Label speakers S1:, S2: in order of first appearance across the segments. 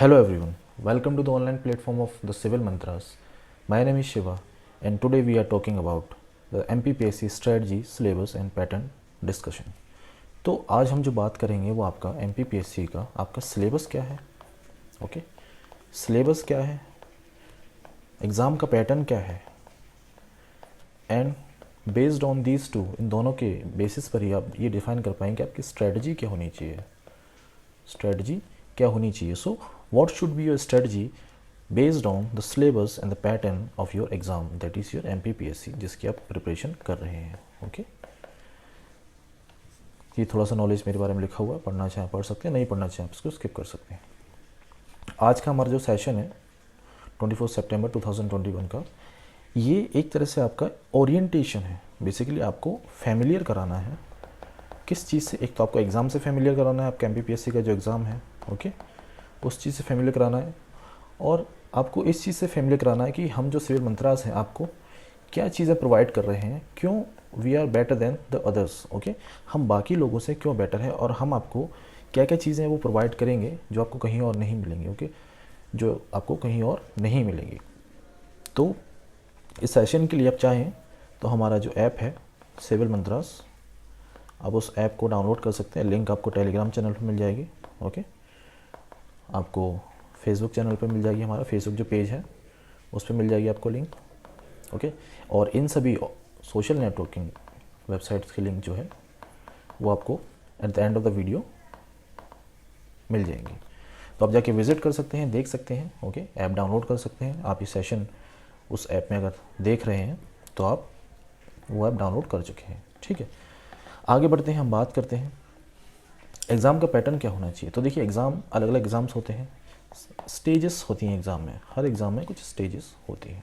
S1: Hello everyone, welcome to the online platform of the Civil Mantras. My name is Shiva and today we are talking about the MPPSC strategy, syllabus and pattern discussion. तो आज हम जो बात करेंगे वो आपका MPPSC का आपका सिलेबस क्या है, ओके, सिलेबस क्या है, एग्ज़ाम का पैटर्न क्या है and based on these two, इन दोनों के बेसिस पर ही आप ये डिफाइन कर पाएंगे आपकी स्ट्रेटजी क्या होनी चाहिए, स्ट्रेटजी क्या होनी चाहिए. सो what should be your strategy based on the syllabus and the pattern of your exam, that is your MPPSC जिसकी आप प्रिपरेशन कर रहे हैं. ओके, ये थोड़ा सा नॉलेज मेरे बारे में लिखा हुआ है, पढ़ना चाहें पढ़ सकते हैं, नहीं पढ़ना चाहें आप इसको स्किप कर सकते हैं. आज का हमारा जो सेशन है 24 सितंबर 2021 का, ये एक तरह से आपका ओरिएंटेशन है. बेसिकली आपको फैमिलियर कराना है किस चीज़ से. एक तो आपको एग्ज़ाम से फैमिलियर कराना है, आपका MPPSC का जो एग्ज़ाम है, ओके, उस चीज़ से फैमिलियर कराना है. और आपको इस चीज़ से फैमिलियर कराना है कि हम जो सिविल मंत्रास हैं आपको क्या चीज़ें प्रोवाइड कर रहे हैं, क्यों we are better than the others. Okay, हम बाकी लोगों से क्यों बेटर है और हम आपको क्या क्या चीज़ें वो प्रोवाइड करेंगे जो आपको कहीं और नहीं मिलेंगी. ओके, जो आपको कहीं और नहीं मिलेंगी. तो इस सेशन के लिए आप चाहें तो हमारा जो ऐप है सिविल मंत्रास, आप उस ऐप को डाउनलोड कर सकते हैं. लिंक आपको टेलीग्राम चैनल पर मिल जाएगी. ओके, आपको फेसबुक चैनल पे मिल जाएगी, हमारा फेसबुक जो पेज है उस पर मिल जाएगी आपको लिंक. ओके, और इन सभी सोशल नेटवर्किंग वेबसाइट्स की लिंक जो है वो आपको at the end of the video मिल जाएंगी. तो आप जाके विज़िट कर सकते हैं, देख सकते हैं. ओके, ऐप डाउनलोड कर सकते हैं. आप इस सेशन उस ऐप में अगर देख रहे हैं तो आप वो ऐप डाउनलोड कर चुके हैं. ठीक है, आगे बढ़ते हैं, हम बात करते हैं एग्ज़ाम का पैटर्न क्या होना चाहिए. तो देखिए, एग्ज़ाम अलग अलग एग्ज़ाम्स होते हैं, स्टेजेस होती हैं एग्ज़ाम में, हर एग्ज़ाम में कुछ स्टेजेस होती हैं.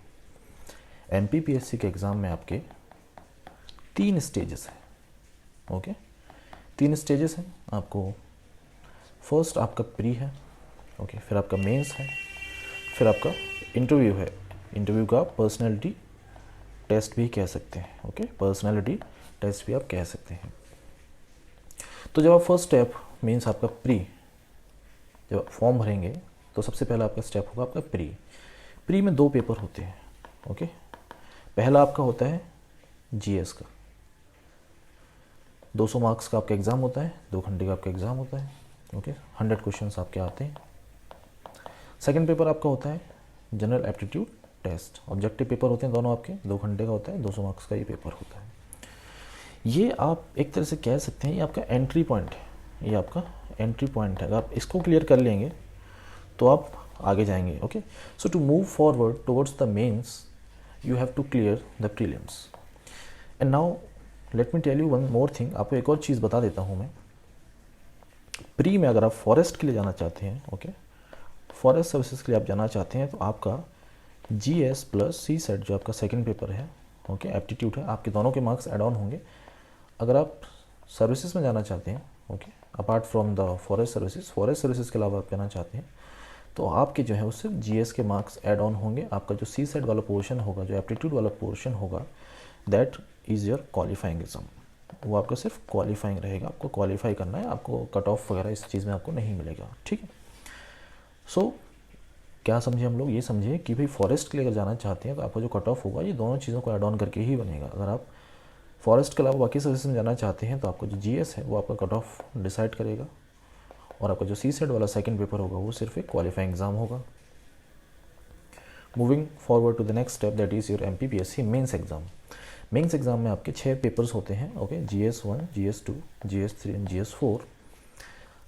S1: MPPSC के एग्ज़ाम में आपके 3 स्टेजेस हैं. ओके, 3 स्टेजेस हैं. आपको फर्स्ट आपका प्री है, ओके, फिर आपका मेंस है, फिर आपका इंटरव्यू है. इंटरव्यू का पर्सनैलिटी टेस्ट भी कह सकते हैं. ओके, पर्सनैलिटी टेस्ट भी आप कह सकते हैं. तो जब आप फर्स्ट स्टेप मीन्स आपका प्री, जब आप फॉर्म भरेंगे तो सबसे पहला आपका स्टेप होगा आपका प्री. प्री में 2 पेपर होते हैं. ओके, पहला आपका होता है GS का, 200 मार्क्स का आपका एग्ज़ाम होता है, 2 घंटे का आपका एग्ज़ाम होता है. ओके, 100 क्वेश्चंस आपके आते हैं. सेकंड पेपर आपका होता है general aptitude test. Objective paper होते हैं दोनों आपके, 2 घंटे का होता है, 200 मार्क्स का ये पेपर होता है. ये आप एक तरह से कह सकते हैं ये आपका एंट्री पॉइंट है, ये आपका एंट्री पॉइंट है. अगर आप इसको क्लियर कर लेंगे तो आप आगे जाएंगे. Okay, so to move forward towards the mains you have to clear the prelims. And now let me tell you one more thing. आपको एक और चीज़ बता देता हूँ मैं. प्री में अगर आप फॉरेस्ट के लिए जाना चाहते हैं, ओके, फॉरेस्ट सर्विसेज के लिए आप जाना चाहते हैं, तो आपका GS प्लस CSET जो आपका सेकेंड पेपर है, ओके, एप्टीट्यूड है, आपके दोनों के मार्क्स एड ऑन होंगे. अगर आप सर्विसेज में जाना चाहते हैं, okay, apart from the forest services के अलावा आप जाना चाहते हैं, तो आपके जो है उससे GS के मार्क्स ऐड ऑन होंगे. आपका जो CSET वाला पोर्शन होगा, जो एप्टीट्यूड वाला पोर्शन होगा, that is your qualifying exam. वो आपका सिर्फ क्वालिफाइंग रहेगा, आपको क्वालिफाई करना है, आपको कट ऑफ वगैरह इस चीज़ में आपको नहीं मिलेगा. ठीक है, सो क्या समझे हम लोग, ये समझे कि भाई फॉरेस्ट के लिए अगर जाना चाहते हैं तो आपका जो कट ऑफ होगा ये दोनों चीज़ों को ऐड ऑन करके ही बनेगा. अगर आप फॉरेस्ट के अलावा बाकी सर्विस में जाना चाहते हैं तो आपका जो GS है वो आपका कट ऑफ डिसाइड करेगा, और आपका जो CSET वाला सेकंड पेपर होगा वो सिर्फ एक क्वालिफाइंग एग्ज़ाम होगा. Moving forward to the next step, that is your MPPSC mains exam. Mains exam में आपके 6 पेपर्स होते हैं. Okay, GS1, GS2, GS3 and GS4.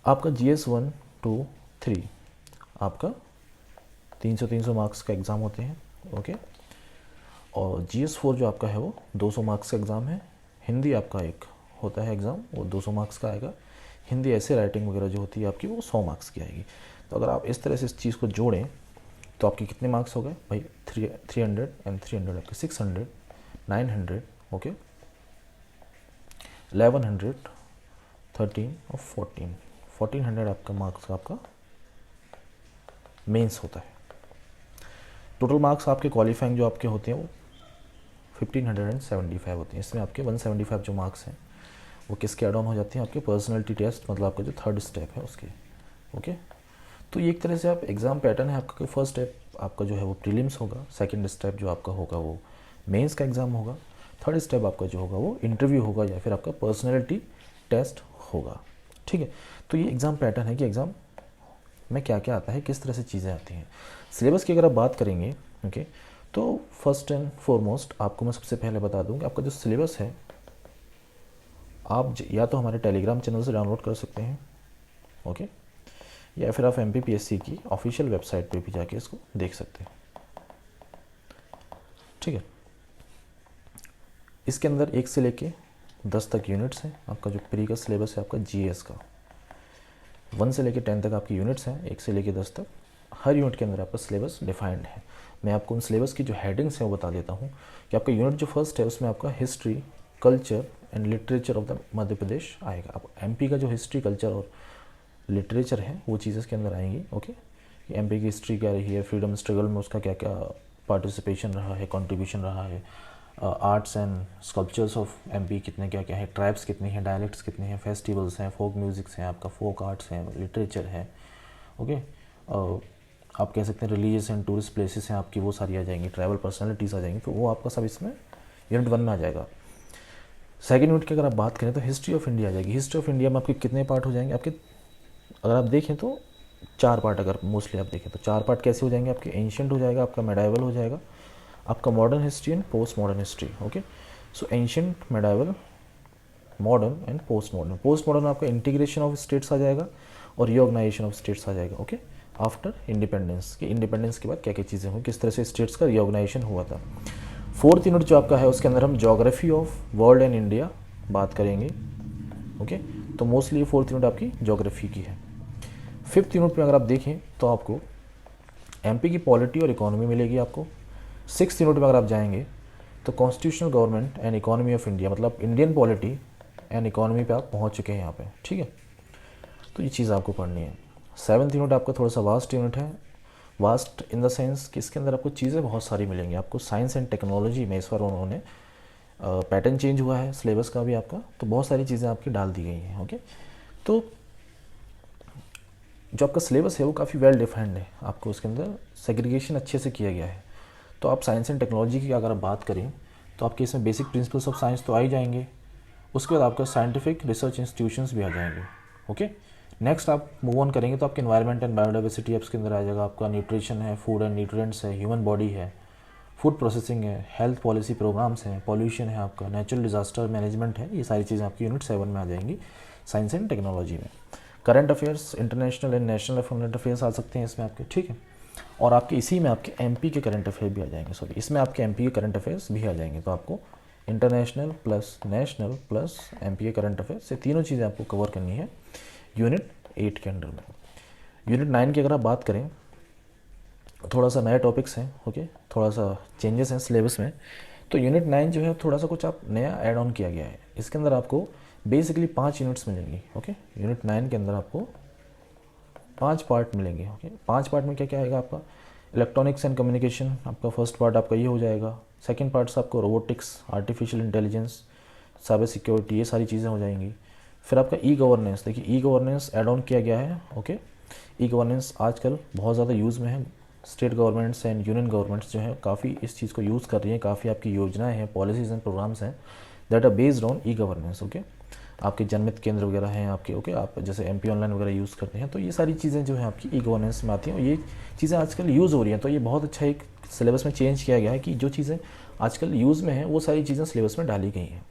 S1: आपका GS1 to 3 आपका 300 मार्क्स का एग्ज़ाम होते हैं. ओके, और GS4 जो आपका है वो 200 मार्क्स का एग्ज़ाम है. हिंदी आपका एक होता है एग्ज़ाम, वो 200 मार्क्स का आएगा. हिंदी ऐसे राइटिंग वगैरह जो होती है आपकी वो 100 मार्क्स की आएगी. तो अगर आप इस तरह से इस चीज़ को जोड़ें तो आपके कितने मार्क्स हो गए भाई, 300 एंड 300 आपके 600, 900, ओके, 1100, 13 और 1400 आपका मार्क्स का आपका मेंस होता है. टोटल मार्क्स आपके क्वालिफाइंग जो आपके होते हैं वो 1575 होते हैं. इसमें आपके 175 जो मार्क्स हैं वो किसके एड ऑन हो जाते हैं, आपके पर्सनैलिटी टेस्ट, मतलब आपका जो थर्ड स्टेप है उसके. ओके, तो ये एक तरह से आप एग्ज़ाम पैटर्न है आपका कि फर्स्ट स्टेप आपका जो है वो प्रीलिम्स होगा, सेकंड स्टेप जो आपका होगा वो मेंस का एग्ज़ाम होगा, थर्ड स्टेप आपका जो होगा वो इंटरव्यू होगा या फिर आपका पर्सनैलिटी टेस्ट होगा। ठीक है, तो ये एग्ज़ाम पैटर्न है कि एग्ज़ाम में क्या क्या आता है, किस तरह से चीज़ें आती हैं। सिलेबस की अगर आप बात करेंगे ओके, तो फर्स्ट एंड फॉरमोस्ट आपको मैं सबसे पहले बता दूं कि आपका जो सिलेबस है आप या तो हमारे टेलीग्राम चैनल से डाउनलोड कर सकते हैं ओके, या फिर आप MPPSC की ऑफिशियल वेबसाइट पे भी जाके इसको देख सकते हैं। ठीक है, इसके अंदर 1 से लेके 10 तक यूनिट्स हैं। आपका जो प्री का सिलेबस है आपका GS का 1 से लेके 10 तक आपकी यूनिट्स हैं, 1 से लेके 10 तक। हर यूनिट के अंदर आपका सिलेबस डिफाइंड है। मैं आपको उन सिलेबस की जो हेडिंग्स हैं वो बता देता हूँ कि आपका यूनिट जो फर्स्ट है उसमें आपका history, culture and literature of the Madhya Pradesh आएगा। आप MP का जो हिस्ट्री, कल्चर और लिटरेचर है वो चीज़ें इसके अंदर आएंगी ओके। MP की हिस्ट्री क्या रही है, फ्रीडम स्ट्रगल में उसका क्या क्या पार्टिसिपेशन रहा है, कंट्रीब्यूशन रहा है, arts and sculptures of MP कितने क्या क्या है, ट्राइब्स कितनी हैं, डायलेक्ट्स कितने हैं, फेस्टिवल्स हैं, फोक म्यूज़िक्स हैं, आपका फोक आर्ट्स हैं, लिटरेचर है ओके। आप कह सकते हैं रिलीजियस एंड टूरिस्ट प्लेसेस हैं आपकी, वो सारी आ जाएंगी, ट्रैवल पर्सनैलिटीज़ आ जाएंगी, तो वो आपका सब इसमें यूनिट 1 में आ जाएगा। सेकेंड यूनिट की अगर आप बात करें तो हिस्ट्री ऑफ इंडिया आ जाएगी। हिस्ट्री ऑफ इंडिया में आपके कितने पार्ट हो जाएंगे आपके, अगर आप देखें तो 4 पार्ट, अगर मोस्टली आप देखें तो 4 पार्ट कैसे हो जाएंगे आपके, एंशिएंट हो जाएगा, आपका मेडाइवल हो जाएगा, आपका modern history and post modern history okay. So ancient, medieval, modern and post modern. Post modern आपका इंटीग्रेशन ऑफ स्टेट्स आ जाएगा और रिऑर्गनाइजेशन ऑफ स्टेट्स आ जाएगा ओके। आफ्टर इंडिपेंडेंस, कि इंडिपेंडेंस के बाद क्या क्या चीज़ें हुई, किस तरह से स्टेट्स का रिऑर्गनाइजेशन हुआ था। फोर्थ यूनिट जो आपका है उसके अंदर हम geography of world and India बात करेंगे ओके। तो मोस्टली फोर्थ यूनिट आपकी ज्योग्राफी की है। फिफ्थ यूनिट में अगर आप देखें तो आपको MP की पॉलिटी और इकोनॉमी मिलेगी आपको। सिक्स्थ यूनिट में अगर आप जाएंगे तो constitutional government and economy of India, मतलब इंडियन पॉलिटी एंड इकोनॉमी पे आप पहुंच चुके हैं यहाँ पे। ठीक है, तो ये चीज़ आपको पढ़नी है। सेवन्थ यूनिट आपका थोड़ा सा वास्ट यूनिट है। वास्ट इन द सेंस कि इसके अंदर आपको चीज़ें बहुत सारी मिलेंगी। आपको साइंस एंड टेक्नोलॉजी में इस बार उन्होंने पैटर्न चेंज हुआ है सिलेबस का भी आपका, तो बहुत सारी चीज़ें आपकी डाल दी गई हैं ओके। तो जो आपका सिलेबस है वो काफ़ी वेल डिफाइंड है, आपको उसके अंदर सेग्रीगेशन अच्छे से किया गया है। तो आप साइंस एंड टेक्नोलॉजी की अगर आप बात करें तो आपके इसमें बेसिक प्रिंसिपल्स ऑफ साइंस तो आ ही जाएंगे, उसके बाद आपका साइंटिफिक रिसर्च इंस्टीट्यूशंस भी आ जाएंगे ओके। नेक्स्ट आप मूव ऑन करेंगे तो आपके एनवायरनमेंट एंड बायोडाइवर्सिटी आपके अंदर आ जाएगा, आपका न्यूट्रिशन है, फूड एंड न्यूट्रिएंट्स है, ह्यूमन बॉडी है, फूड प्रोसेसिंग है, हेल्थ पॉलिसी प्रोग्राम्स हैं, पॉल्यूशन है आपका, नेचुरल डिजास्टर मैनेजमेंट है। ये सारी चीज़ें आपकी यूनिट 7 में आ जाएंगी साइंस एंड टेक्नोलॉजी में। Current affairs, international and national current affairs आ सकते हैं इसमें आपके। ठीक है, और आपके इसी में आपके MP के करंट अफेयर भी आ जाएंगे, सॉरी इसमें आपके MP के करंट अफेयर्स भी आ जाएंगे। तो आपको international plus national plus MP के करंट अफेयर्स, ये तीनों चीज़ें आपको कवर करनी है यूनिट 8 के अंडर में। यूनिट 9 की अगर आप बात करें, थोड़ा सा नए टॉपिक्स हैं ओके, थोड़ा सा चेंजेस हैं सिलेबस में। तो यूनिट 9 जो है थोड़ा सा कुछ आप नया ऐड ऑन किया गया है। इसके अंदर आपको बेसिकली 5 यूनिट्स मिलेंगी ओके। यूनिट 9 के अंदर आपको 5 पार्ट मिलेंगे ओके। 5 पार्ट में क्या क्या आएगा आपका, इलेक्ट्रॉनिक्स एंड कम्युनिकेशन आपका फर्स्ट पार्ट आपका ये हो जाएगा। सेकंड पार्ट से आपको robotics, artificial intelligence, cyber security, ये सारी चीज़ें हो जाएंगी। फिर आपका ई गवर्नेंस, देखिए ई गवर्नेंस ऐड ऑन किया गया है ओके। ई गवर्नेंस आजकल बहुत ज़्यादा यूज़ में है, state governments and union governments जो है काफ़ी इस चीज़ को यूज़ कर रही हैं। काफ़ी आपकी योजनाएं हैं, पॉलिसीज़ एंड प्रोग्राम्स हैं that are based on e governance okay. आपके जनमित केंद्र वगैरह हैं आपके ओके, आप जैसे MP ऑनलाइन वगैरह यूज़ करते हैं, तो ये सारी चीज़ें जो है आपकी ई गवर्नेंस में आती हैं और ये चीज़ें आजकल यूज़ हो रही हैं। तो ये बहुत अच्छा एक सिलेबस में चेंज किया गया है कि जो चीज़ें आजकल यूज़ में हैं वो सारी चीज़ें सिलेबस में डाली गई हैं।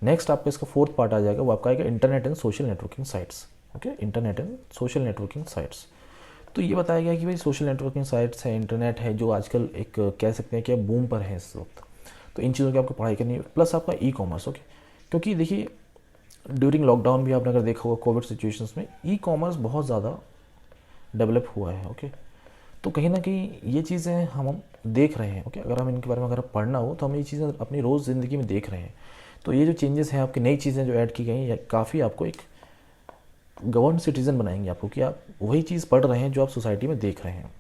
S1: नेक्स्ट आपका इसका फोर्थ पार्ट आ जाएगा, वो आपका आएगा internet and social networking sites okay. Internet and social networking sites, तो ये बताया गया कि भाई सोशल नेटवर्किंग साइट्स है, इंटरनेट है जो आजकल एक कह सकते हैं कि बूम पर है इस वक्त, तो इन चीज़ों की आपको पढ़ाई करनी है। प्लस आपका ई कॉमर्स ओके, क्योंकि देखिए ड्यूरिंग लॉकडाउन भी आपने अगर देखा होगा कोविड सिचुएशंस में ई कॉमर्स बहुत ज़्यादा डेवलप हुआ है ओके। तो कहीं ना कहीं ये चीज़ें हम देख रहे हैं ओके। अगर हम इनके बारे में अगर पढ़ना हो तो हम ये चीज़ें अपनी रोज़ ज़िंदगी में देख रहे हैं। तो ये जो चेंजेस हैं आपकी, नई चीज़ें जो ऐड की गई हैं, काफ़ी आपको एक गवर्न सिटीज़न बनाएंगे आपको कि आप वही चीज़ पढ़ रहे हैं जो आप सोसाइटी में देख रहे हैं।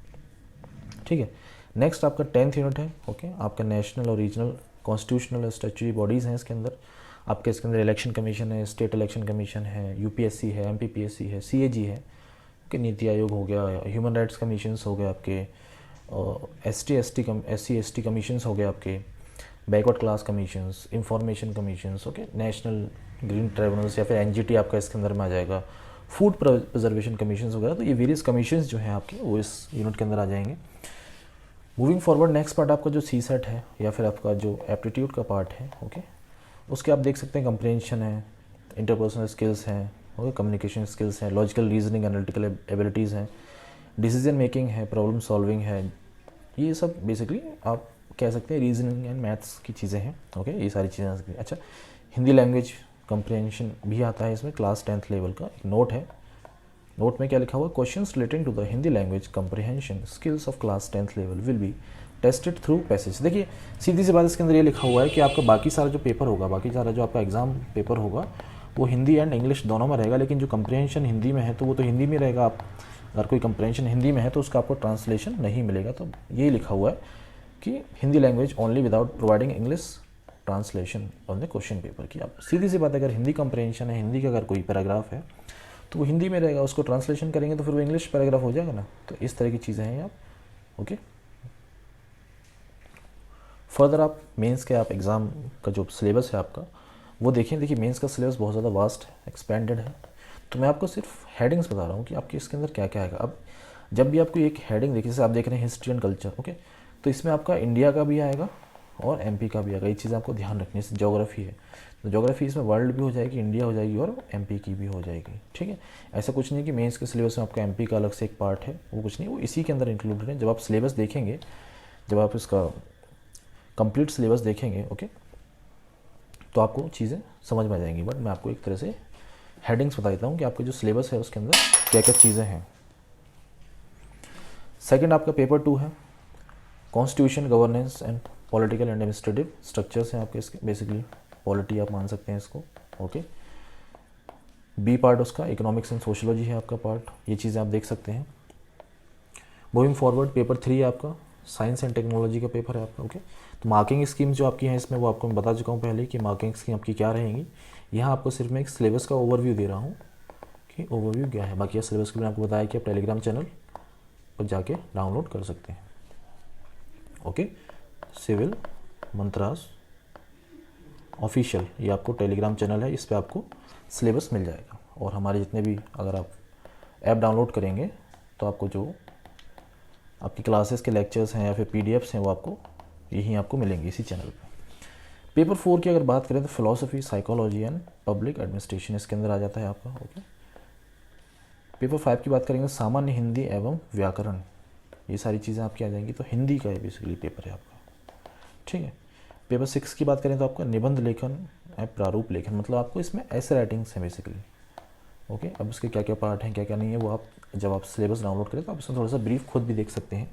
S1: ठीक है, नेक्स्ट आपका 10th यूनिट है ओके। आपका नेशनल और रीजनल कॉन्स्टिट्यूशनल और स्टैट्यूटरी बॉडीज़ हैं इसके अंदर। आपके इसके अंदर इलेक्शन कमीशन है, स्टेट इलेक्शन कमीशन है, UPSC है, MPPSC है, CAG है, कि नीति आयोग हो गया, ह्यूमन राइट्स कमीशंस हो गए आपके, SC ST कमीशंस हो गए आपके, backward class commissions, information commissions, okay, national green tribunals या फिर NGT आपका इसके अंदर में आ जाएगा, फूड प्रिजर्वेशन कमीशंस वगैरह। तो ये वेरियस कमीशंस जो हैं आपके वो इस यूनिट के अंदर आ जाएंगे। मूविंग फॉरवर्ड नेक्स्ट पार्ट आपका जो CSAT है या फिर आपका जो एप्टीट्यूड का पार्ट है, ओके, उसके आप देख सकते हैं कंप्रेंशन है, इंटरपर्सनल स्किल्स हैं, ओके, कम्युनिकेशन स्किल्स हैं, लॉजिकल रीजनिंग, एनालिटिकल एबिलिटीज़ हैं, डिसीजन मेकिंग है, प्रॉब्लम सॉल्विंग है। ये सब बेसिकली आप कह सकते हैं रीजनिंग एंड मैथ्स की चीज़ें हैं, ओके, ये सारी चीज़ें आ सकती हैं। अच्छा, हिंदी लैंग्वेज कंप्रेंशन भी आता है इसमें, क्लास 10th लेवल का एक नोट है। नोट में क्या लिखा हुआ है, questions relating to the Hindi language comprehension skills of class 10th level will be tested through passage. देखिए सीधी सी बात इसके अंदर ये लिखा हुआ है कि आपका बाकी सारा जो पेपर होगा, बाकी सारा जो आपका एग्जाम पेपर होगा वो हिंदी एंड इंग्लिश दोनों में रहेगा, लेकिन जो कंप्रीहेंशन हिंदी में है तो वो तो हिंदी में रहेगा। आप अगर कोई कंप्रीहेंशन हिंदी में है तो उसका आपको ट्रांसलेशन नहीं मिलेगा। तो ये लिखा हुआ है कि Hindi language only without providing English translation on the question paper की। आप सीधी सी बात है, अगर हिंदी कंप्रीहेंशन है, हिंदी का अगर कोई पैराग्राफ है तो वो हिंदी में रहेगा, उसको ट्रांसलेशन करेंगे तो फिर वो इंग्लिश पैराग्राफ हो जाएगा ना। तो इस तरह की चीज़ें हैं आप, ओके। फर्दर आप मेंस के आप एग्ज़ाम का जो सिलेबस है आपका वो देखें। देखिए मेंस का सिलेबस बहुत ज़्यादा वास्ट है, एक्सपेंडेड है। तो मैं आपको सिर्फ हेडिंग्स बता रहा हूँ कि आपके इसके अंदर क्या क्या आएगा। अब जब भी आपको एक हेडिंग देखिए, जैसे आप देख रहे हैं हिस्ट्री एंड कल्चर, ओके, तो इसमें आपका इंडिया का भी आएगा और MP का भी आएगा। ये चीज़ आपको ध्यान रखनी है। ज्योग्राफी है तो ज्योग्राफी इसमें वर्ल्ड भी हो जाएगी, इंडिया हो जाएगी और MP की भी हो जाएगी, ठीक है। ऐसा कुछ नहीं कि मेंस के सिलेबस में आपका MP का अलग से एक पार्ट है, वो कुछ नहीं, वो इसी के अंदर इंक्लूडेड है। जब आप सिलेबस देखेंगे, जब आप इसका कंप्लीट सिलेबस देखेंगे, ओके, तो आपको चीज़ें समझ में आ जाएंगी। बट मैं आपको एक तरह से हेडिंग्स बता देता हूँ कि आपके जो सिलेबस है उसके अंदर क्या क्या चीज़ें हैं। सेकंड आपका पेपर 2 है, constitution, governance and political and administrative structures हैं आपके इसके, बेसिकली पॉलिटी आप मान सकते हैं इसको, ओके। B पार्ट उसका इकोनॉमिक्स एंड सोशोलॉजी है आपका पार्ट, ये चीज़ें आप देख सकते हैं। मूविंग फॉरवर्ड पेपर 3 आपका साइंस एंड टेक्नोलॉजी का पेपर है आपका, ओके। तो मार्किंग स्कीम जो आपकी है इसमें वो आपको मैं बता चुका हूँ पहले कि मार्किंग स्कीम आपकी क्या रहेंगी। यहाँ आपको सिर्फ मैं एक सिलेबस का ओवरव्यू दे रहा हूँ कि ओवरव्यू क्या है। बाकी सिलेबस के लिए आपको बताया कि आप टेलीग्राम चैनल पर जाके डाउनलोड कर सकते हैं, ओके। सिविल मंत्रास ऑफिशियल, ये आपको टेलीग्राम चैनल है, इस पर आपको सिलेबस मिल जाएगा। और हमारे जितने भी अगर आप ऐप डाउनलोड करेंगे तो आपको जो आपकी क्लासेस के लेक्चर्स हैं या फिर PDFs हैं वो आपको यहीं आपको मिलेंगे इसी चैनल पे। पेपर 4 की अगर बात करें तो philosophy, psychology and public administration इसके अंदर आ जाता है आपका, ओके। पेपर 5 की बात करेंगे सामान्य हिंदी एवं व्याकरण, ये सारी चीज़ें आपकी आ जाएंगी। तो हिंदी का ये बेसिकली पेपर है आपका, ठीक है। पेपर 6 की बात करें तो आपका निबंध लेखन एवं प्रारूप लेखन, मतलब आपको इसमें ऐसे राइटिंग्स हैं बेसिकली, ओके। अब इसके क्या क्या पार्ट हैं, क्या क्या नहीं है, वो आप जब आप सिलेबस डाउनलोड करें तो आप इसमें थोड़ा सा ब्रीफ खुद भी देख सकते हैं।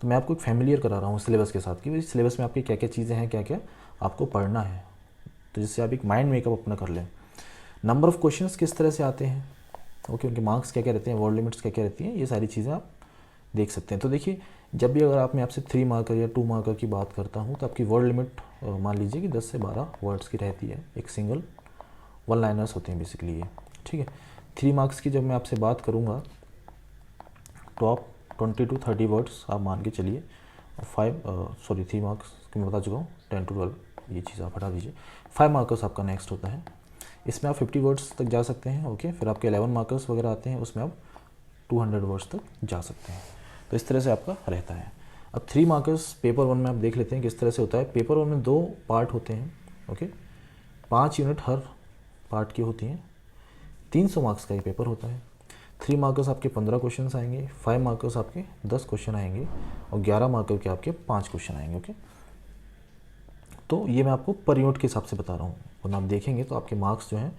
S1: तो मैं आपको एक फैमिलियर करा रहा हूँ सिलेबस के साथ कि सिलेबस में आपके क्या क्या चीज़ें हैं, क्या क्या आपको पढ़ना है, तो जिससे आप एक माइंड मेकअप अपना कर लें। नंबर ऑफ़ क्वेश्चंस किस तरह से आते हैं, ओके, उनके मार्क्स क्या क्या रहते हैं, वर्ड लिमिट्स क्या क्या रहती हैं, ये सारी चीज़ें आप देख सकते हैं। तो देखिए जब भी अगर मैं आपसे 3 मार्कर या 2 मार्कर की बात करता हूँ तो आपकी वर्ड लिमिट मान लीजिए कि 10 से 12 वर्ड्स की रहती है, एक सिंगल 1 लाइनर्स होते हैं बेसिकली ये, ठीक है। 3 मार्क्स की जब मैं आपसे बात करूँगा तो आप 20 to 30 वर्ड्स आप मान के चलिए। 3 मार्क्स की मैं बता चुका हूँ, 10 to 12 ये चीज़ आप हटा दीजिए। 5 मार्कर्स आपका नेक्स्ट होता है, इसमें आप 50 वर्ड्स तक जा सकते हैं, ओके। फिर आपके 11 मार्कर्स वगैरह आते हैं, उसमें आप 200 वर्ड्स तक जा सकते हैं। तो इस तरह से आपका रहता है। अब 3 मार्कर्स पेपर 1 में आप देख लेते हैं किस तरह से होता है। पेपर 1 में 2 पार्ट होते हैं, ओके। 5 यूनिट हर पार्ट की होती हैं, 300 मार्क्स का ये पेपर होता है। 3 मार्कर्स आपके 15 क्वेश्चन आएंगे, 5 मार्कर्स आपके 10 क्वेश्चन आएंगे और 11 मार्कर के आपके 5 क्वेश्चन आएंगे, ओके। तो ये मैं आपको पर यूनिट के हिसाब से बता रहा हूँ। वरना आप देखेंगे तो आपके मार्क्स जो हैं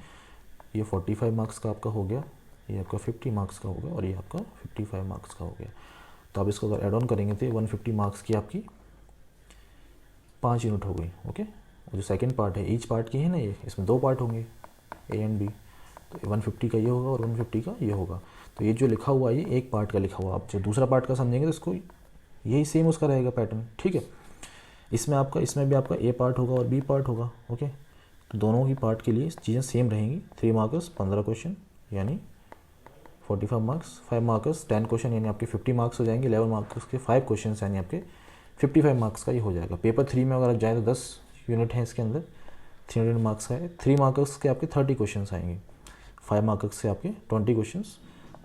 S1: ये 45 मार्क्स का आपका हो गया, ये आपका 50 मार्क्स का हो गया और ये आपका 55 मार्क्स का हो गया। तो आप इसको अगर एड ऑन करेंगे तो 150 मार्क्स की आपकी 5 यूनिट हो गई, ओके। और जो सेकंड पार्ट है, ईच पार्ट की है ना ये, इसमें 2 पार्ट होंगे A एंड B, तो 150 का ये होगा और 150 का ये होगा। तो ये जो लिखा हुआ है ये एक पार्ट का लिखा हुआ, आप जो दूसरा पार्ट का समझेंगे तो इसको यही सेम उसका रहेगा पैटर्न, ठीक है। इसमें भी आपका A पार्ट होगा और B पार्ट होगा, ओके। तो दोनों ही पार्ट के लिए चीज़ें सेम रहेंगी। 3 मार्कर्स 15 क्वेश्चन यानी 45 मार्क्स, 5 मार्क्स 10 क्वेश्चन यानी आपके 50 मार्क्स हो जाएंगे, 11 मार्क्स के 5 क्वेश्चन यानी आपके 55 मार्क्स का ये हो जाएगा। पेपर 3 में अगर आप जाए तो 10 यूनिट हैं इसके अंदर, 300 मार्क्स का है। 3 मार्क्स के आपके 30 क्वेश्चन आएंगे, 5 मार्क्स से आपके 20 क्वेश्चन,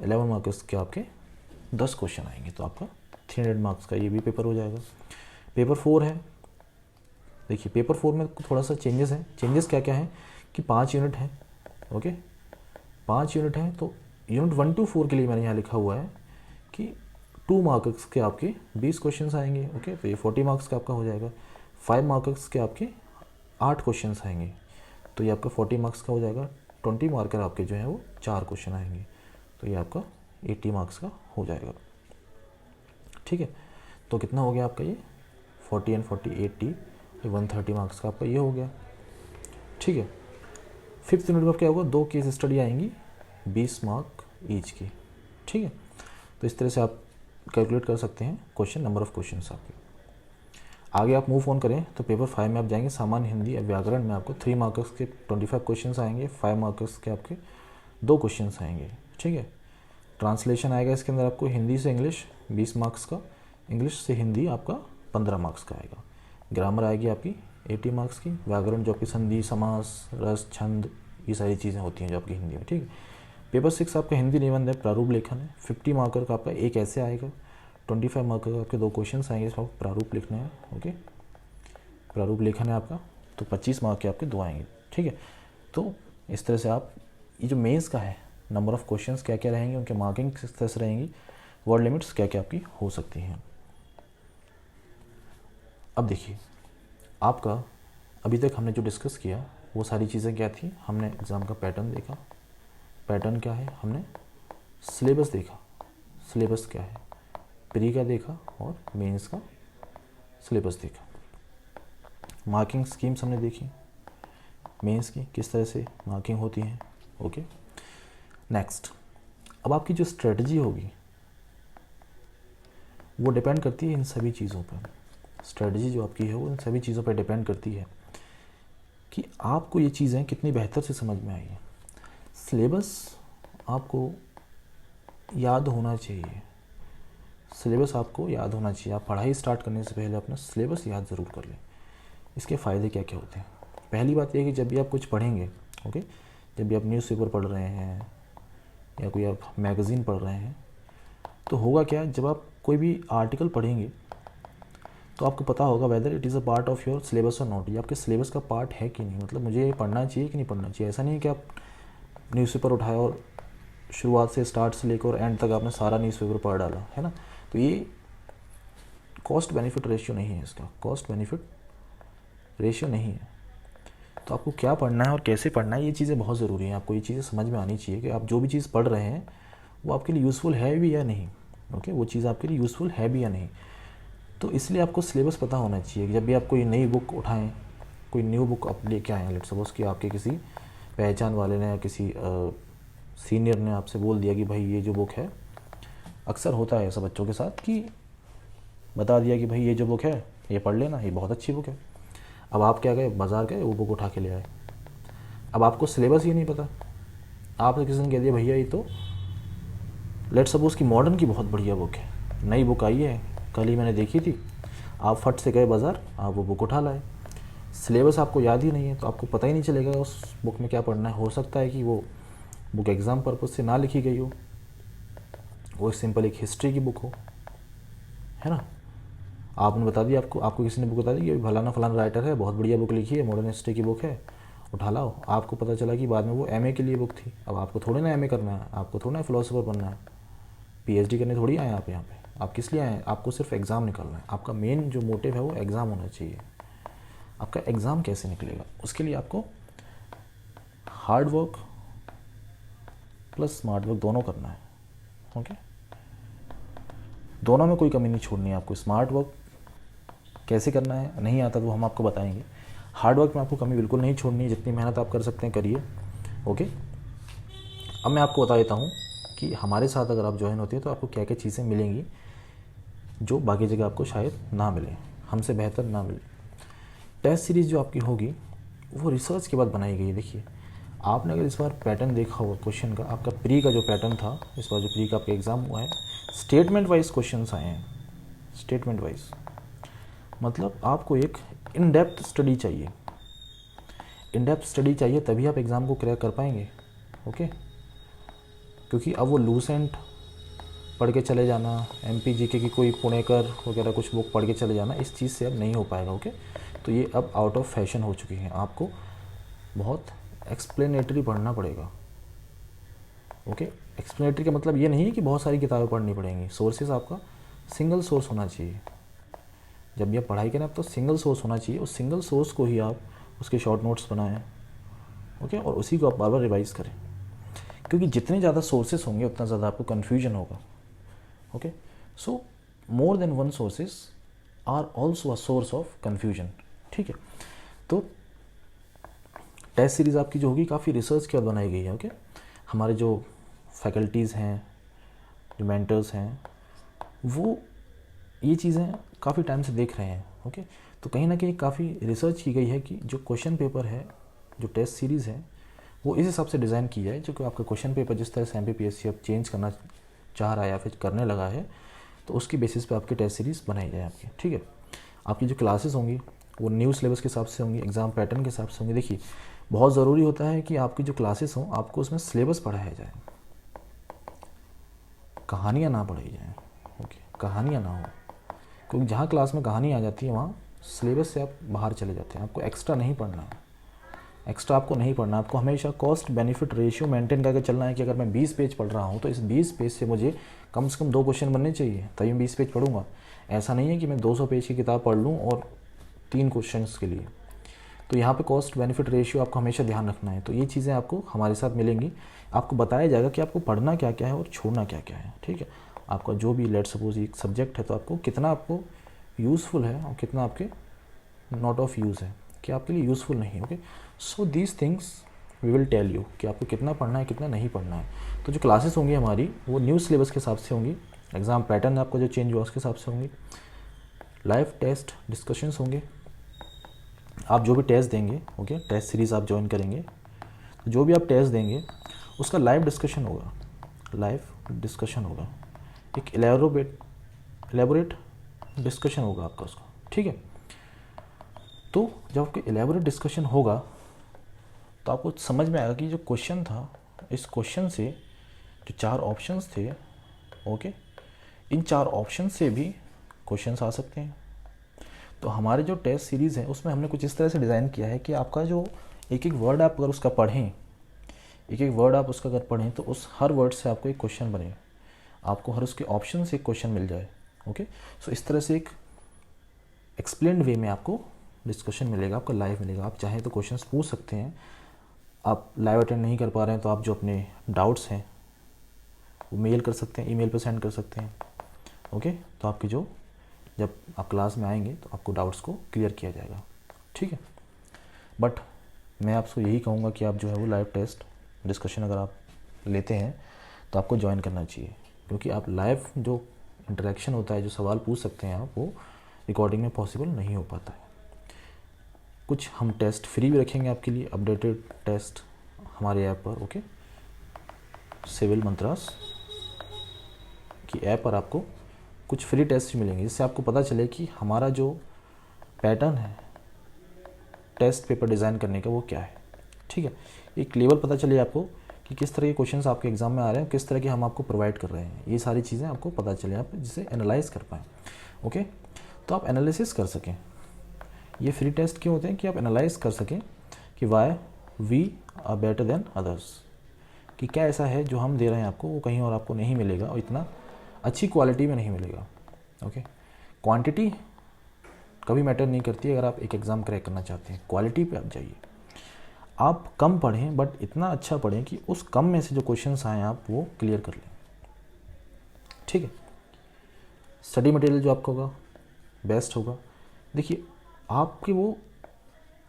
S1: 11 मार्क्स के आपके 10 क्वेश्चन आएंगे, तो आपका 300 मार्क्स का ये भी पेपर हो जाएगा। पेपर 4 है, देखिए पेपर 4 में थोड़ा सा चेंजेस हैं। चेंजेस क्या क्या हैं कि 5 यूनिट हैं, ओके 5 यूनिट हैं, तो यूनिट 1 to 4 के लिए मैंने यहाँ लिखा हुआ है कि 2 मार्क्स के आपके 20 क्वेश्चन आएंगे, ओके तो ये 40 मार्क्स का आपका हो जाएगा। 5 मार्क्स के आपके 8 क्वेश्चन आएंगे, तो ये आपका 40 मार्क्स का हो जाएगा। 20 मार्कर आपके जो है वो 4 क्वेश्चन आएंगे, तो ये आपका 80 मार्क्स का हो जाएगा। ठीक है, तो कितना हो गया आपका ये 40 एंड 40 80, 130 मार्क्स का आपका ये हो गया। ठीक है, 5th यूनिट में क्या होगा, 2 केस स्टडी आएंगी 20 मार्क ईच की। ठीक है, तो इस तरह से आप कैलकुलेट कर सकते हैं क्वेश्चन, नंबर ऑफ क्वेश्चन आपके। आगे आप मूव ऑन करें तो पेपर 5 में आप जाएंगे, सामान्य हिंदी और व्याकरण में आपको 3 मार्क्स के 25 क्वेश्चन आएंगे, 5 मार्क्स के आपके 2 क्वेश्चन आएंगे। ठीक है, ट्रांसलेशन आएगा इसके अंदर आपको हिंदी से इंग्लिश 20 मार्क्स का, इंग्लिश से हिंदी आपका 15 मार्क्स का आएगा। ग्रामर आएगी आपकी 80 मार्क्स की, व्याकरण जो आपकी संधि, समास, रस, छंद, ये सारी चीज़ें होती हैं जो आपकी हिंदी में। ठीक है, पेपर 6 आपका हिंदी निबंध है, प्रारूप लेखन है, 50 मार्कर का आपका एक ऐसे आएगा, 25 मार्कर का आपके 2 क्वेश्चन आएंगे, इसमें आपको प्रारूप लिखना है। ओके, प्रारूप लेखन है आपका, तो 25 मार्क के आपके 2 आएंगे। ठीक है, तो इस तरह से आप ये जो मेंस का है, नंबर ऑफ क्वेश्चंस क्या क्या रहेंगे, उनके मार्किंग किस तरह से रहेंगी, वर्ड लिमिट्स क्या क्या आपकी हो सकती हैं। अब देखिए आपका अभी तक हमने जो डिस्कस किया वो सारी चीज़ें क्या थी, हमने एग्ज़ाम का पैटर्न देखा। पैटर्न क्या है, हमने सिलेबस देखा, सिलेबस क्या है, प्री का देखा और मेंस का सिलेबस देखा। मार्किंग स्कीम्स हमने देखी, मेंस की किस तरह से मार्किंग होती है। ओके, नेक्स्ट अब आपकी जो स्ट्रेटजी होगी वो डिपेंड करती है इन सभी चीज़ों पर। स्ट्रेटजी जो आपकी है वो इन सभी चीज़ों पर डिपेंड करती है कि आपको ये चीज़ें कितनी बेहतर से समझ में आई है। सिलेबस आपको याद होना चाहिए, सिलेबस आपको याद होना चाहिए। आप पढ़ाई स्टार्ट करने से पहले अपना सिलेबस याद ज़रूर कर लें। इसके फ़ायदे क्या क्या होते हैं, पहली बात यह है कि जब भी आप कुछ पढ़ेंगे, ओके, जब भी आप न्यूज़पेपर पढ़ रहे हैं या कोई आप मैगज़ीन पढ़ रहे हैं, तो होगा क्या, जब आप कोई भी आर्टिकल पढ़ेंगे तो आपको पता होगा whether it is a part of your syllabus और नॉट। ये आपके सिलेबस का पार्ट है कि नहीं, मतलब मुझे ये पढ़ना चाहिए कि नहीं पढ़ना चाहिए। ऐसा नहीं है कि आप न्यूज़पेपर उठाए और शुरुआत से स्टार्ट से लेकर एंड तक आपने सारा न्यूज़पेपर पढ़ डाला, है ना। तो ये कॉस्ट बेनिफिट रेशियो नहीं है, इसका कॉस्ट बेनिफिट रेशियो नहीं है। तो आपको क्या पढ़ना है और कैसे पढ़ना है, ये चीज़ें बहुत ज़रूरी हैं। आपको ये चीज़ें समझ में आनी चाहिए कि आप जो भी चीज़ पढ़ रहे हैं वो आपके लिए यूज़फुल है भी या नहीं। ओके, वो चीज़ आपके लिए यूज़फुल है भी या नहीं। तो इसलिए आपको सिलेबस पता होना चाहिए कि जब भी आप कोई नई बुक उठाएं, कोई न्यू बुक आप लेके आएँ, लेट्स सपोज कि आपके किसी पहचान वाले ने या किसी सीनियर ने आपसे बोल दिया कि भाई ये जो बुक है, अक्सर होता है ऐसा बच्चों के साथ कि बता दिया कि भाई ये जो बुक है ये पढ़ लेना, ये बहुत अच्छी बुक है। अब आप क्या गए, बाज़ार गए, वो बुक उठा के ले आए। अब आपको सिलेबस ही नहीं पता, आपसे किसी ने कह दिया भैया ये तो लेट्स सपोज कि मॉडर्न की बहुत बढ़िया बुक है, नई बुक आई है, कल ही मैंने देखी थी। आप फट से गए बाज़ार, आप वो बुक उठा लाए। सिलेबस आपको याद ही नहीं है तो आपको पता ही नहीं चलेगा उस बुक में क्या पढ़ना है। हो सकता है कि वो बुक एग्ज़ाम पर्पज़ से ना लिखी गई हो, वो सिंपल एक हिस्ट्री की बुक हो, है ना। आपने बता दिया, आपको किसी ने बुक बता दी कि फलाना फलाना राइटर है, बहुत बढ़िया बुक लिखी है, मॉडर्न हिस्ट्री की बुक है, उठा लाओ। आपको पता चला कि बाद में वो एमए के लिए बुक थी। अब आपको थोड़े ना एमए करना है, आपको थोड़ा ना फिलोसोफर बनना है, पीएचडी करने थोड़ी आए आप यहाँ पे। आप किस लिए आए, आपको सिर्फ एग्ज़ाम निकालना है। आपका मेन जो मोटिव है वो एग्ज़ाम होना चाहिए। आपका एग्ज़ाम कैसे निकलेगा, उसके लिए आपको hard work plus smart work दोनों करना है। ओके, दोनों में कोई कमी नहीं छोड़नी है आपको। स्मार्ट वर्क कैसे करना है नहीं आता तो हम आपको बताएंगे। हार्ड वर्क में आपको कमी बिल्कुल नहीं छोड़नी है, जितनी मेहनत आप कर सकते हैं करिए। ओके, अब मैं आपको बता देता हूँ कि हमारे साथ अगर आप ज्वाइन होते हैं तो आपको क्या क्या चीज़ें मिलेंगी जो बाकी जगह आपको शायद ना मिले, हमसे बेहतर ना मिले। टेस्ट सीरीज़ जो आपकी होगी वो रिसर्च के बाद बनाई गई है। देखिए, आपने अगर इस बार पैटर्न देखा हो क्वेश्चन का, आपका प्री का जो पैटर्न था, इस बार जो प्री का आपका एग्ज़ाम हुआ है, स्टेटमेंट वाइज क्वेश्चंस आए हैं। स्टेटमेंट वाइज मतलब आपको एक इन डेप्थ स्टडी चाहिए। इन डेप्थ स्टडी चाहिए तभी आप एग्ज़ाम को क्रैक कर पाएंगे। ओके, क्योंकि अब वो लूसेंट पढ़ के चले जाना, MPGK की कोई पुणेकर वगैरह कुछ बुक पढ़ के चले जाना, इस चीज़ से अब नहीं हो पाएगा। ओके, तो ये अब आउट ऑफ फैशन हो चुकी है। आपको बहुत एक्सप्लेनेटरी पढ़ना पड़ेगा। ओके, एक्सप्लेनेटरी का मतलब ये नहीं है कि बहुत सारी किताबें पढ़नी पड़ेंगी। सोर्सेज आपका सिंगल सोर्स होना चाहिए। जब भी आप पढ़ाई करें आप तो सिंगल सोर्स होना चाहिए। उस सिंगल सोर्स को ही आप उसके शॉर्ट नोट्स बनाएं। ओके, और उसी को आप बार बार रिवाइज़ करें, क्योंकि जितने ज़्यादा सोर्सेस होंगे उतना ज़्यादा आपको कन्फ्यूजन होगा। Okay, so more than one sources are also a source of confusion. ठीक है, तो टेस्ट सीरीज़ आपकी जो होगी काफ़ी रिसर्च के बाद बनाई गई है। ओके, हमारे जो फैकल्टीज़ हैं, जो मेंटर्स हैं, वो ये चीज़ें काफ़ी टाइम से देख रहे हैं। ओके, तो कहीं ना कहीं काफ़ी रिसर्च की गई है कि जो क्वेश्चन पेपर है, जो टेस्ट सीरीज़ है, वो इस हिसाब से डिज़ाइन की जाए जो कि आपका क्वेश्चन पेपर जिस तरह से MPPSC अब चेंज करना चाह रहा है या फिर करने लगा है, तो उसकी बेसिस पे आपकी टेस्ट सीरीज़ बनाई जाए आपकी। ठीक है, आपकी जो क्लासेस होंगी वो न्यू सिलेबस के हिसाब से होंगी, एग्ज़ाम पैटर्न के हिसाब से होंगी। देखिए, बहुत ज़रूरी होता है कि आपकी जो क्लासेस हों आपको उसमें सिलेबस पढ़ाया जाए, कहानियाँ ना पढ़ाई जाएँ। ओके, कहानियाँ ना हो, क्योंकि जहाँ क्लास में कहानी आ जाती है वहाँ सिलेबस से आप बाहर चले जाते हैं। आपको एक्स्ट्रा नहीं पढ़ना है, एक्स्ट्रा आपको नहीं पढ़ना। आपको हमेशा कॉस्ट बेनिफिट रेशियो मेंटेन करके चलना है कि अगर मैं 20 पेज पढ़ रहा हूँ तो इस 20 पेज से मुझे कम से कम 2 क्वेश्चन बनने चाहिए, तभी मैं 20 पेज पढ़ूंगा। ऐसा नहीं है कि मैं 200 पेज की किताब पढ़ लूँ और 3 क्वेश्चन के लिए। तो यहाँ पे कॉस्ट बेनिफिट रेशियो आपको हमेशा ध्यान रखना है। तो ये चीज़ें आपको हमारे साथ मिलेंगी, आपको बताया जाएगा कि आपको पढ़ना क्या क्या है और छोड़ना क्या क्या है। ठीक है, आपका जो भी लेट सपोज एक सब्जेक्ट है तो आपको कितना आपको यूज़फुल है और कितना आपके नॉट ऑफ यूज़ है, कि आपके लिए यूज़फुल नहीं है। Okay, so these things we will tell you कि आपको कितना पढ़ना है कितना नहीं पढ़ना है। तो जो क्लासेस होंगी हमारी वो न्यू सिलेबस के हिसाब से होंगी, एग्ज़ाम पैटर्न आपको जो चेंज हुआ उसके हिसाब से होंगी, लाइव टेस्ट डिस्कशंस होंगे। आप जो भी टेस्ट देंगे, ओके, टेस्ट सीरीज़ आप ज्वाइन करेंगे तो जो भी आप टेस्ट देंगे उसका लाइव डिस्कशन होगा। लाइव डिस्कशन होगा, एक एलेबोरेट डिस्कशन होगा आपका उसका। ठीक है, तो जब आपका एलेबोरेट डिस्कशन होगा तो आपको समझ में आएगा कि जो क्वेश्चन था, इस क्वेश्चन से जो 4 ऑप्शंस थे, ओके, इन 4 ऑप्शन से भी क्वेश्चंस आ सकते हैं। तो हमारे जो टेस्ट सीरीज़ है उसमें हमने कुछ इस तरह से डिज़ाइन किया है कि आपका जो एक एक वर्ड आप अगर उसका पढ़ें, एक एक वर्ड आप उसका अगर पढ़ें तो उस हर वर्ड से आपको एक क्वेश्चन बने, आपको हर उसके ऑप्शन से एक क्वेश्चन मिल जाए। ओके, सो इस तरह से एक एक्सप्लेन्ड वे में आपको डिस्कशन मिलेगा, आपका लाइव मिलेगा। आप चाहें तो क्वेश्चंस पूछ सकते हैं। आप लाइव अटेंड नहीं कर पा रहे हैं तो आप जो अपने डाउट्स हैं वो मेल कर सकते हैं, ईमेल पे सेंड कर सकते हैं। ओके, तो आपकी जो जब आप क्लास में आएंगे तो आपको डाउट्स को क्लियर किया जाएगा। ठीक है, बट मैं आपको यही कहूँगा कि आप जो है वो लाइव टेस्ट डिस्कशन अगर आप लेते हैं तो आपको ज्वाइन करना चाहिए, क्योंकि आप लाइव जो इंटरेक्शन होता है, जो सवाल पूछ सकते हैं आप, वो रिकॉर्डिंग में पॉसिबल नहीं हो पाता है। कुछ हम टेस्ट फ्री भी रखेंगे आपके लिए, अपडेटेड टेस्ट हमारे ऐप पर। ओके, सिविल मंत्रास की ऐप पर आपको कुछ फ्री टेस्ट मिलेंगे, जिससे आपको पता चले कि हमारा जो पैटर्न है टेस्ट पेपर डिज़ाइन करने का वो क्या है। ठीक है, एक लेवल पता चले आपको कि किस तरह के क्वेश्चंस आपके एग्ज़ाम में आ रहे हैं, किस तरह के हम आपको प्रोवाइड कर रहे हैं। ये सारी चीज़ें आपको पता चले, आप जिसे एनालाइज कर पाएँ। ओके, तो आप एनालिसिस कर सकें। ये फ्री टेस्ट क्यों होते हैं कि आप एनालाइज कर सकें कि why we are better than others, कि क्या ऐसा है जो हम दे रहे हैं आपको वो कहीं और आपको नहीं मिलेगा और इतना अच्छी क्वालिटी में नहीं मिलेगा। ओके, क्वांटिटी कभी मैटर नहीं करती अगर आप एक एग्ज़ाम क्रैक करना चाहते हैं, क्वालिटी पे आप जाइए। आप कम पढ़ें बट इतना अच्छा पढ़ें कि उस कम में से जो क्वेश्चंस आएँ आप वो क्लियर कर लें। ठीक है, स्टडी मटेरियल जो आपका होगा बेस्ट होगा। देखिए, आपके वो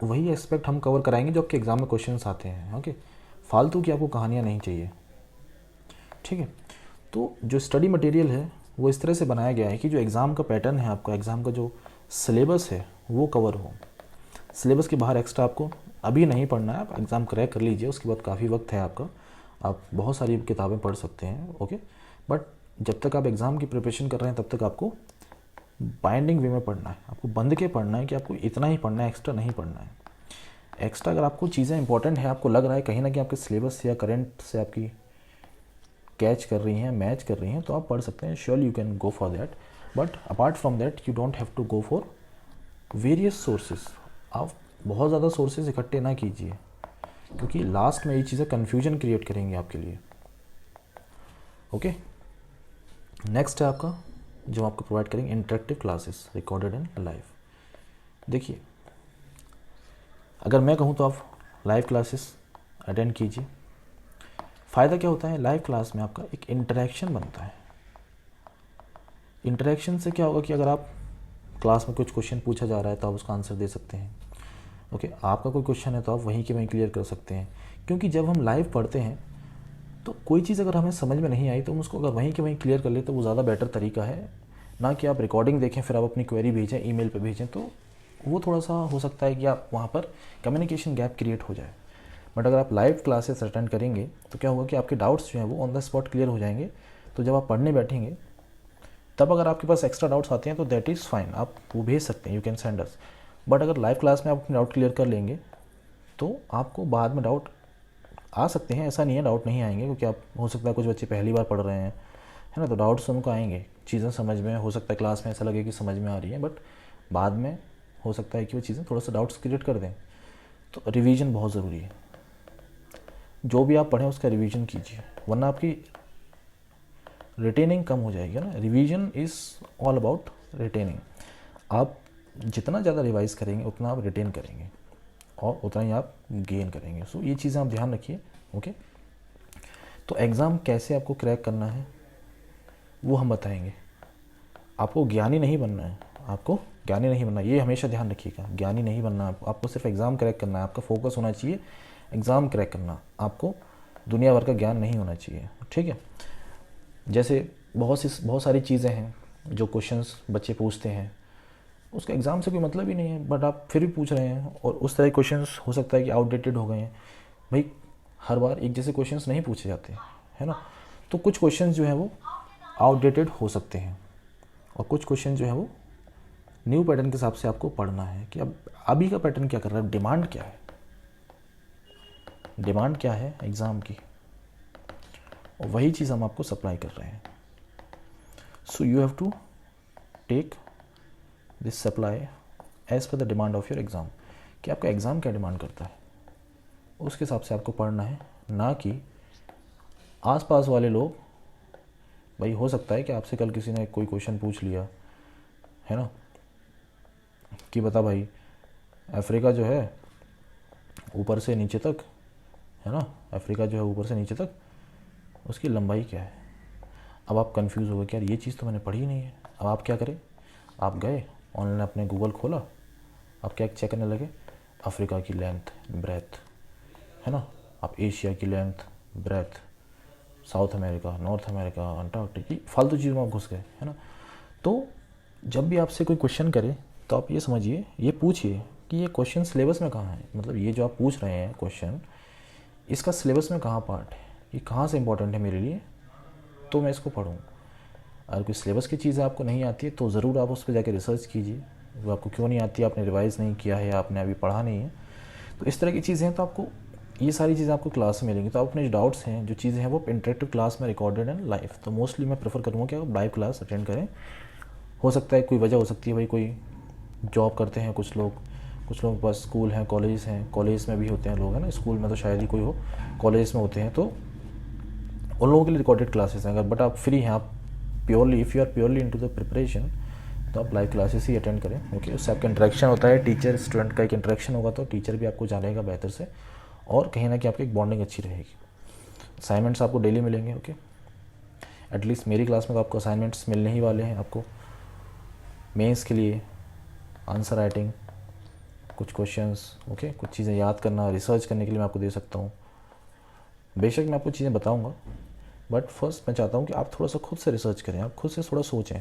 S1: वही एस्पेक्ट हम कवर कराएंगे जो आपके एग्ज़ाम में क्वेश्चंस आते हैं। ओके, फालतू की आपको कहानियाँ नहीं चाहिए। ठीक है, तो जो स्टडी मटेरियल है वो इस तरह से बनाया गया है कि जो एग्ज़ाम का पैटर्न है, आपका एग्ज़ाम का जो सिलेबस है वो कवर हो। सिलेबस के बाहर एक्स्ट्रा आपको अभी नहीं पढ़ना है, आप एग्ज़ाम क्रैक कर लीजिए, उसके बाद काफ़ी वक्त है आपका, आप बहुत सारी किताबें पढ़ सकते हैं, ओके। बट जब तक आप एग्ज़ाम की प्रिपरेशन कर रहे हैं तब तक आपको बाइंडिंग वे में पढ़ना है, आपको बंद के पढ़ना है कि आपको इतना ही पढ़ना है, एक्स्ट्रा नहीं पढ़ना है। एक्स्ट्रा अगर आपको चीज़ें इंपॉर्टेंट है, आपको लग रहा है कहीं ना कहीं आपके सिलेबस या करंट से आपकी कैच कर रही हैं, मैच कर रही हैं, तो आप पढ़ सकते हैं, surely you can go for that. But apart from that you don't have to go for various sources. आप बहुत ज़्यादा सोर्सेज इकट्ठे ना कीजिए, क्योंकि लास्ट में ये चीज़ें कन्फ्यूजन क्रिएट करेंगी आपके लिए, ओके। नेक्स्ट है आपका जो आपको प्रोवाइड करेंगे interactive classes recorded and live. देखिए, अगर मैं कहूँ तो आप लाइव क्लासेस अटेंड कीजिए। फ़ायदा क्या होता है, लाइव क्लास में आपका एक इंटरेक्शन बनता है। इंटरेक्शन से क्या होगा कि अगर आप क्लास में कुछ क्वेश्चन पूछा जा रहा है तो आप उसका आंसर दे सकते हैं, ओके। आपका कोई क्वेश्चन है तो आप वहीं के वहीं क्लियर कर सकते हैं, क्योंकि जब हम लाइव पढ़ते हैं तो कोई चीज़ अगर हमें समझ में नहीं आई तो हम उसको अगर वहीं के वहीं क्लियर कर ले तो वो ज़्यादा बेटर तरीका है, ना कि आप रिकॉर्डिंग देखें फिर आप अपनी क्वेरी भेजें, ईमेल पे भेजें, तो वो थोड़ा सा हो सकता है कि आप वहाँ पर कम्युनिकेशन गैप क्रिएट हो जाए। बट अगर आप लाइव क्लासेस अटेंड करेंगे तो क्या होगा कि आपके डाउट्स जो हैं वो ऑन द स्पॉट क्लियर हो जाएंगे। तो जब आप पढ़ने बैठेंगे तब अगर आपके पास एक्स्ट्रा डाउट्स आते हैं तो दैट इज़ फाइन, आप वो भेज सकते हैं, you can send us. But अगर लाइव क्लास में आप अपने डाउट क्लियर कर लेंगे तो आपको बाद में डाउट आ सकते हैं, ऐसा नहीं है डाउट नहीं आएंगे, क्योंकि आप हो सकता है कुछ बच्चे पहली बार पढ़ रहे हैं, है ना, तो डाउट्स उनको आएंगे, चीज़ें समझ में हो सकता है क्लास में ऐसा लगे कि समझ में आ रही है, बट बाद में हो सकता है कि वो चीज़ें थोड़ा सा डाउट्स क्रिएट कर दें। तो रिवीजन बहुत ज़रूरी है, जो भी आप पढ़ें उसका रिवीजन कीजिए, वरना आपकी रिटेनिंग कम हो जाएगी ना। Revision is all about retaining. आप जितना ज़्यादा रिवाइज करेंगे उतना आप रिटेन करेंगे और उतना ही आप गेन करेंगे। सो ये चीज़ें आप ध्यान रखिए, ओके। तो एग्ज़ाम कैसे आपको क्रैक करना है वो हम बताएंगे। आपको ज्ञानी नहीं बनना है, आपको ज्ञानी नहीं बनना, ये हमेशा ध्यान रखिएगा, ज्ञानी नहीं बनना आपको सिर्फ एग्ज़ाम क्रैक करना है, आपका फोकस होना चाहिए एग्ज़ाम क्रैक करना, आपको दुनिया भर का ज्ञान नहीं होना चाहिए, ठीक है। जैसे बहुत सारी चीज़ें हैं जो क्वेश्चंस बच्चे पूछते हैं, उसका एग्ज़ाम से कोई मतलब ही नहीं है, बट आप फिर भी पूछ रहे हैं, और उस तरह के क्वेश्चंस हो सकता है कि आउटडेटेड हो गए हैं। भाई हर बार एक जैसे क्वेश्चंस नहीं पूछे जाते, है ना, तो कुछ क्वेश्चंस जो है वो आउटडेटेड हो सकते हैं और कुछ क्वेश्चन जो है वो न्यू पैटर्न के हिसाब से आपको पढ़ना है कि अब अभी का पैटर्न क्या कर रहा है, डिमांड क्या है, डिमांड क्या है एग्ज़ाम की, और वही चीज़ हम आपको सप्लाई कर रहे हैं। So you have to take this supply as per the demand of your exam, कि आपका एग्ज़ाम क्या डिमांड करता है उसके हिसाब से आपको पढ़ना है, ना कि आसपास वाले लोग। भाई हो सकता है कि आपसे कल किसी ने कोई क्वेश्चन पूछ लिया, है ना, कि बता भाई अफ्रीका जो है ऊपर से नीचे तक, है ना, अफ्रीका जो है ऊपर से नीचे तक उसकी लंबाई क्या है। अब आप कंफ्यूज हो गए कि यार ये चीज़ तो मैंने पढ़ी नहीं है। अब आप क्या करें, आप गए ऑनलाइन अपने गूगल खोला, आप क्या चेक करने लगे, अफ्रीका की लेंथ ब्रेथ, है ना, आप एशिया की length breadth, south America, north America, Antarctica, फालतू चीज़ों में आप घुस गए, है ना। तो जब भी आपसे कोई क्वेश्चन करे तो आप ये समझिए, ये पूछिए कि ये क्वेश्चन सिलेबस में कहाँ है, मतलब ये जो आप पूछ रहे हैं क्वेश्चन, इसका सिलेबस में कहाँ पार्ट है, ये कहाँ से इंपॉर्टेंट है मेरे लिए, तो मैं इसको पढ़ूँ। अगर कोई सिलेबस की चीज़ें आपको नहीं आती है तो ज़रूर आप उस पर जाकर रिसर्च कीजिए, वो आपको क्यों नहीं आती है, आपने रिवाइज़ नहीं किया है, आपने अभी पढ़ा नहीं है, तो इस तरह की चीज़ें हैं। तो आपको ये सारी चीज़ें आपको क्लास में मिलेंगी। तो आप अपने जो डाउट्स हैं, जो चीज़ें हैं, वो इंटरेक्टिव क्लास में रिकॉर्डेड एंड लाइव, तो मोस्टली मैं प्रेफर करूँगा कि आप लाइव क्लास अटेंड करें। हो सकता है कोई वजह हो सकती है, भाई कोई जॉब करते हैं कुछ लोग के पास स्कूल हैं, कॉलेज हैं, कॉलेज में भी होते हैं लोग, है ना, स्कूल में तो शायद ही कोई हो, कॉलेज में होते हैं, तो उन लोगों के लिए रिकॉर्डेड क्लासेस हैं। अगर बट आप फ्री हैं, आप purely if you are purely into the preparation, तो आप लाइव क्लासेस ही अटेंड करें, ओके। उससे आपका इंटरेक्शन होता है, टीचर स्टूडेंट का एक इंटरेक्शन होगा, तो टीचर भी आपको जानेगा बेहतर से, और कहीं ना कहीं आपकी एक बॉन्डिंग अच्छी रहेगी। असाइनमेंट्स आपको डेली मिलेंगे, ओके। एटलीस्ट मेरी क्लास में तो आपको असाइनमेंट्स मिलने ही वाले हैं आपको। मेंस के लिए आंसर राइटिंग, कुछ क्वेश्चंस, ओके, कुछ चीज़ें याद करना, रिसर्च करने के लिए मैं आपको दे सकता हूँ। बेशक मैं आपको चीज़ें बताऊँगा, बट फर्स्ट मैं चाहता हूँ कि आप थोड़ा सा खुद से रिसर्च करें, आप खुद से थोड़ा सोचें।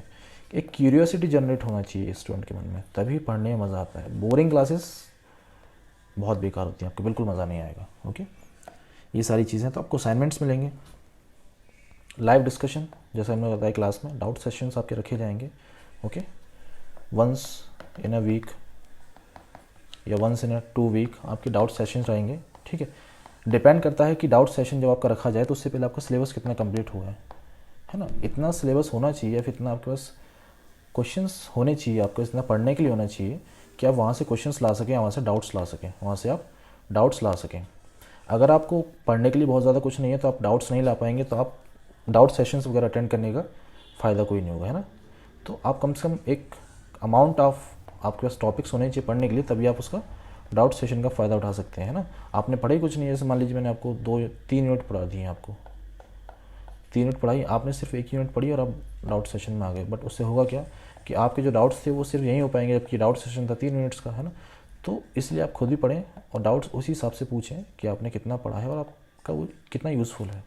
S1: एक क्यूरियोसिटी जनरेट होना चाहिए स्टूडेंट के मन में, तभी पढ़ने में मज़ा आता है। बोरिंग क्लासेस बहुत बेकार होती हैं, आपको बिल्कुल मज़ा नहीं आएगा। ओके, ये सारी चीज़ें। तो आपको असाइनमेंट्स मिलेंगे, लाइव डिस्कशन, जैसे हमने बताया क्लास में, डाउट सेशंस आपके रखे जाएंगे। Okay, once in a week या वंस इन अ 2 वीक आपके डाउट सेशंस रहेंगे। ठीक है, डिपेंड करता है कि डाउट सेशन जब आपका रखा जाए तो उससे पहले आपका सिलेबस कितना कंप्लीट हुआ है ना। इतना सिलेबस होना चाहिए, फिर इतना आपके पास क्वेश्चंस होने चाहिए, आपको इतना पढ़ने के लिए होना चाहिए कि आप वहाँ से क्वेश्चंस ला सकें, वहाँ से डाउट्स ला सकें, वहाँ से आप डाउट्स ला सकें। अगर आपको पढ़ने के लिए बहुत ज़्यादा कुछ नहीं है तो आप डाउट्स नहीं ला पाएंगे, तो आप डाउट सेशंस वगैरह अटेंड करने का फ़ायदा कोई नहीं होगा, है ना। तो आप कम से कम एक अमाउंट ऑफ आपके पास टॉपिक्स होने चाहिए पढ़ने के लिए, तभी आप उसका डाउट सेशन का फ़ायदा उठा सकते हैं, है ना। आपने पढ़ा ही कुछ नहीं है, जैसे मान लीजिए मैंने आपको 2-3 यूनिट पढ़ा दिए, आपको 3 यूनिट पढ़ाई, आपने सिर्फ 1 यूनिट पढ़ी और आप डाउट सेशन में आ गए, बट उससे होगा क्या कि आपके जो डाउट्स थे वो सिर्फ यहीं हो पाएंगे, जबकि डाउट सेशन था 3 यूनिट्स का, है ना। तो इसलिए आप खुद भी पढ़ें और डाउट्स उसी हिसाब से पूछें कि आपने कितना पढ़ा है और आपका वो कितना यूज़फुल है।